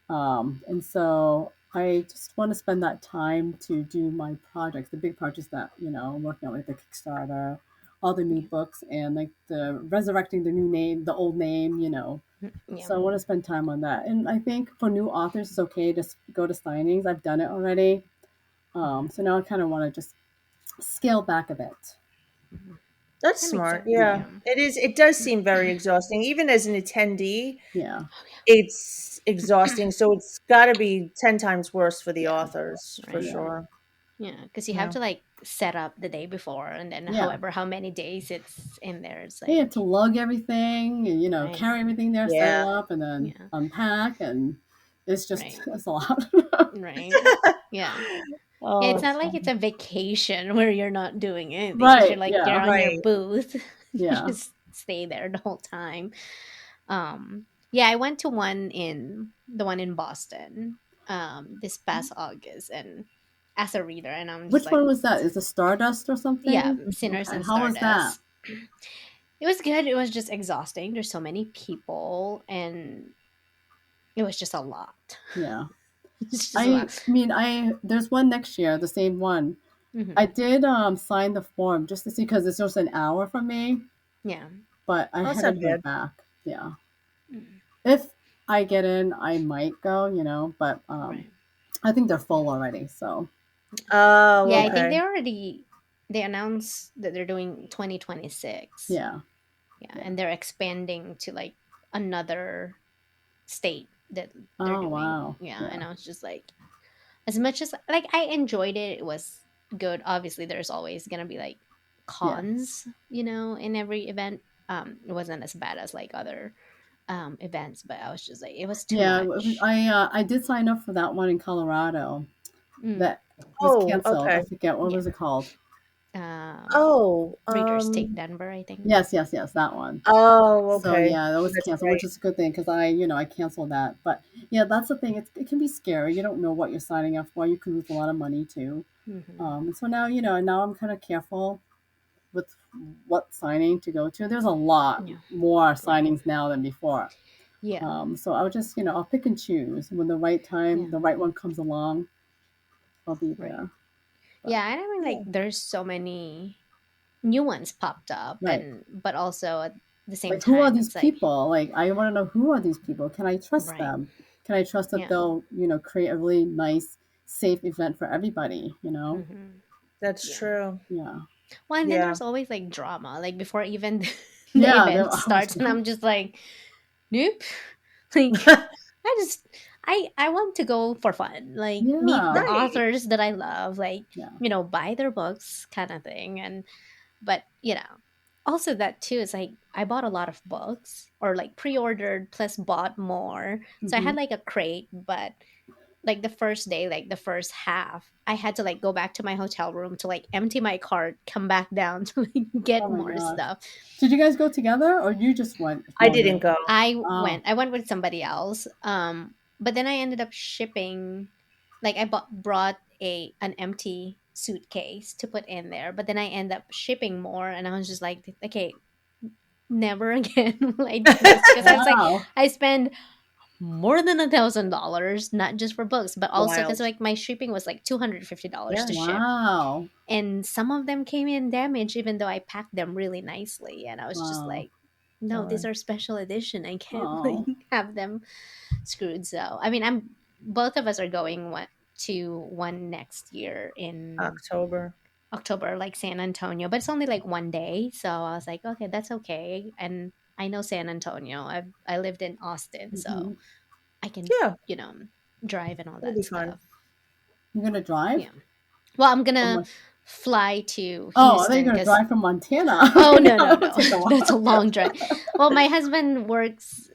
And so I just want to spend that time to do my projects, the big projects that, I'm working on, like the Kickstarter, all the new Yeah. books, and like the resurrecting the new name, the old name. Mm-hmm. Yeah. So I want to spend time on that. And I think for new authors, it's okay to go to signings. I've done it already. Mm-hmm. So now I kind of want to just scale back a bit. Mm-hmm. That's That makes smart. sense. Yeah. Yeah. Yeah. It is. It does seem very exhausting. Even as an attendee, Yeah. it's exhausting. So it's got to be 10 times worse for the Yeah. authors, for Right. Yeah. sure. Yeah, because you have Yeah. to like set up the day before, and then Yeah. however how many days it's in there, it's You have like to lug everything and, right. carry everything there, set it Yeah. up, and then Yeah. unpack. And it's just, Right. it's a lot. Right. Yeah. Yeah, Oh, it's it's not like it's fun. a vacation where you're not doing anything because Right. you're Yeah. on your Right. booth. You Yeah. just stay there the whole time. Yeah, I went to the one in Boston this past August and as a reader and I'm just Which like one was that? Is it Stardust or yeah, something? Sinners Okay. and How was that? Stardust. It was good. It was just exhausting. There's so many people and it was just a lot. Yeah. It's just a I lot. mean, there's one next year, the same one. I Hmm. did sign the form just to see because it's just an hour from me, Yeah. but I Oh, that's haven't not heard bad. back. Yeah. Mm. If I get in, I might go, but Right. I think they're Yeah. full already. So Oh, Yeah, I yeah, think okay. they announced that they're doing 2026. yeah, Yeah, yeah. and they're expanding to like another state that they're Oh doing. wow, Yeah, yeah, and I was just like as much as like I enjoyed it, it was good. Obviously, there's always going to be like yeah, cons, in every event. It wasn't as bad as like other events, but I was just like it was too yeah. much. I did sign up for that one in Colorado Mm, that was Oh, canceled. I okay. forget what yeah. was it called. Um Oh, Readers Take Denver, I think. Yes, yes, yes, that one. oh, So okay. yeah, that was That's canceled, which right. is a good thing because I canceled that. But yeah, that's the thing. It can be scary. You don't know what you're signing up for. You can lose a lot of money too. Hmm. So now now I'm kind of careful with what signing to go to. There's a lot Yeah. more Right. signings now than before. Yeah. So I'll just I'll pick and choose when the right time, Yeah. the right one comes along. I'll be Right. there. But Yeah, and I mean like Yeah. there's so many new ones popped up right, and but also at the same like who are time these it's like people? Like I want to know who are these people? Can I trust right. them? Can I trust that Yeah. they'll create a really nice, safe event for everybody? Hmm. That's Yeah. true. Yeah, Well, and then Yeah. there's always like drama, like before even the yeah. They're event always starts, and I'm just like, nope. Like, I just, I want to go for fun, like meet the yeah, Right. authors that I love, like yeah. buy their books, kind of thing. And but also that too is like I bought a lot of books or like pre-ordered plus bought more, so I Hmm. had like a crate, but like the first day, like the first half, I had to like go back to my hotel room to like empty my cart, come back down to like Oh get my more gosh. stuff. Did you guys go together or you just went I for didn't your? go. Oh, I went with somebody else. But then I ended up shipping, like I brought an empty suitcase to put in there, but then I end up shipping more, and I was just like, okay, never again will I do this because I was like, wow, I spend more than $1,000, not just for books, but also because Wild. like my shipping was like $250 Yeah. to ship. wow, And some of them came in damaged, even though I packed them really nicely. And I was just wow. like, no, these Darn. are special edition. I can't like Oh. have them screwed. So, I mean, I'm both of us are going to one next year in October. October, like San Antonio, but it's only like 1 day. So I was like, okay, that's okay. And I know San Antonio. I lived in Austin, so Hmm. I can, Yeah. you know, drive and all It'll that be fun. stuff. You're gonna drive? Yeah. Well, Or what? fly to Oh, I thought you Houston were gonna because drive from Montana. oh no no That would no take a that's a while. long drive. Well, my husband works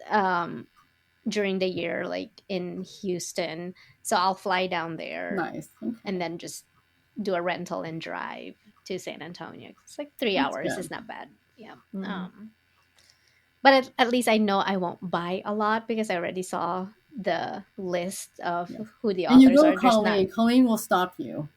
during the year like in Houston, so I'll fly down there Nice. Okay. and then just do a rental and drive to San Antonio. It's like three That's hours. It's good. not bad. Yeah. Mhm. But at least I know I won't buy a lot because I already saw the list of Yes. who the And you authors go are. with There's not. Colleen. Colleen will stop you,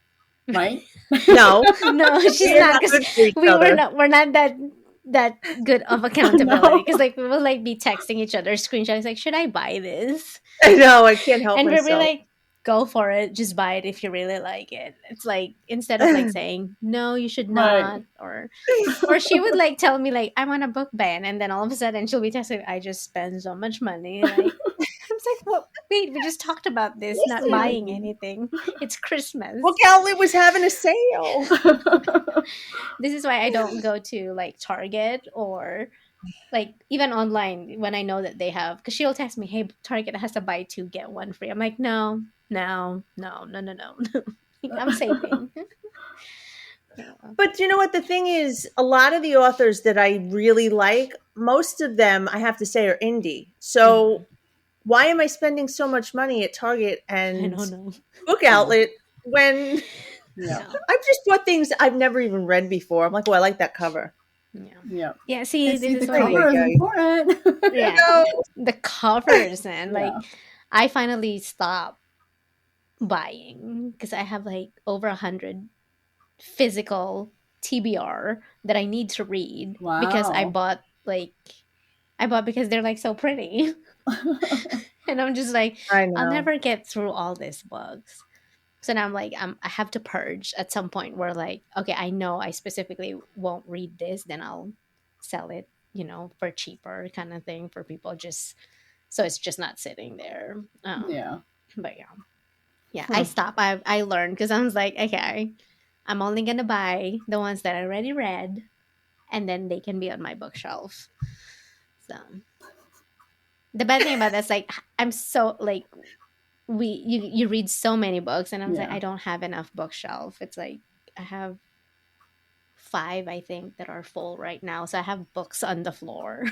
right? No, No, she's we are not not because good for each we were other. not. We're not that good of accountability No. because like we will like be texting each other screenshots like should I buy this I know, I can't help and we're myself. like go for it, just buy it if you really like it. It's like instead of like saying no you should Right. not, or she would like tell me like I want a book ban and then all of a sudden she'll be texting I just spend so much money like I was like well wait we just talked about this not buying Listen, anything. It's Christmas. Book Outlet was having a sale. This is why I don't go to like Target or like even online when I know that they have because she'll text me, "Hey, Target has a buy two get one free." I'm like, no, no, no, no, no, no. I'm saving. Yeah. But you know what? The thing is, a lot of the authors that I really like, most of them, I have to say, are indie. Mhm. So why am I spending so much money at Target I and don't know. Book Yeah. Outlet when Yeah. Yeah, I've just bought things I've never even read before? I'm like, oh, I like that cover. yeah, Yeah. yeah. And See, this see, the is There you why. cover is go. important. You Yeah, know, the covers and like Yeah. I finally stopped buying because I have like over 100 physical TBR that I need to read because Wow. I bought because they're like so pretty. And I'm just like, I I'll know. never get through all these books. So now I'm like, I have to purge at some point where like, okay, I know I specifically won't read this, then I'll sell it, for cheaper kind of thing for people just so it's just not sitting there. Yeah. But yeah. Yeah, I Huh. stopped. I learned because I was like, okay, I'm only gonna buy the ones that I already read and then they can be on my bookshelf. So the bad thing about that's like I'm so like you read so many books and I was like Yeah. I don't have enough bookshelf. It's like I have five I think that are full right now. So I have books on the floor.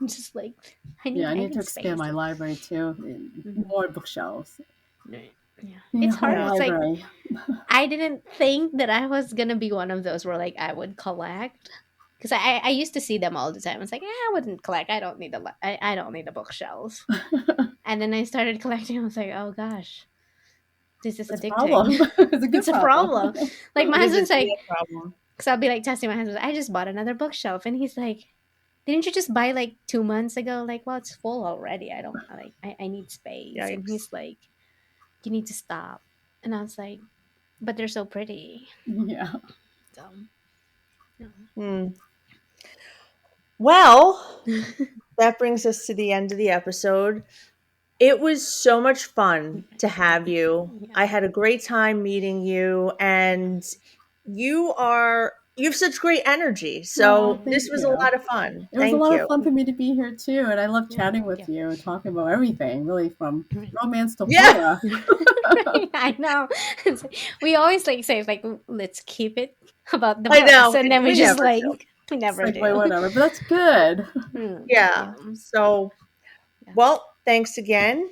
I'm just like Yeah. I I need to need expand space. my library too. Mhm. More bookshelves. Right. Yeah. Need a It's whole hard. Yeah. It's like library. I didn't think that I was gonna be one of those where like I would collect because I used to see them all the time. I was like, I wouldn't collect. I don't need I don't need a bookshelf. And then I started collecting. I was like, oh gosh, this is It's a addicting. problem. It's a good It's a problem. problem. Like my It is a husband's like, real problem. because I'll be like testing my husband. I just bought another bookshelf, and he's like, didn't you just buy like 2 months ago? Like, well, it's full already. I don't like. I need space. And Yikes. he's like, you need to stop. And I was like, but they're so pretty. Yeah. So, yeah. Hmm. Well, that brings us to the end of the episode. It was so much fun to have you. Yeah. I had a great time meeting you, and you have such great energy. Oh, So this thank was a you. lot of fun. It was a Thank lot of you. fun for me to be here too, and I love Yeah, chatting thank with you and talking about everything, really from you. romance to Yeah, horror. Right, I know. It's like- we always like say like let's keep it about the I books, know. and then we We just never like do. we It's never like, wait, do. whatever, but that's good. Yeah. Yeah, So, yeah. well, thanks again.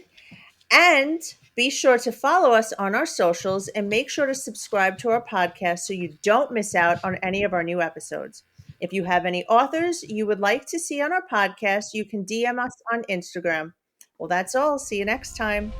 And be sure to follow us on our socials and make sure to subscribe to our podcast so you don't miss out on any of our new episodes. If you have any authors you would like to see on our podcast, you can DM us on Instagram. Well, that's all. See you next time.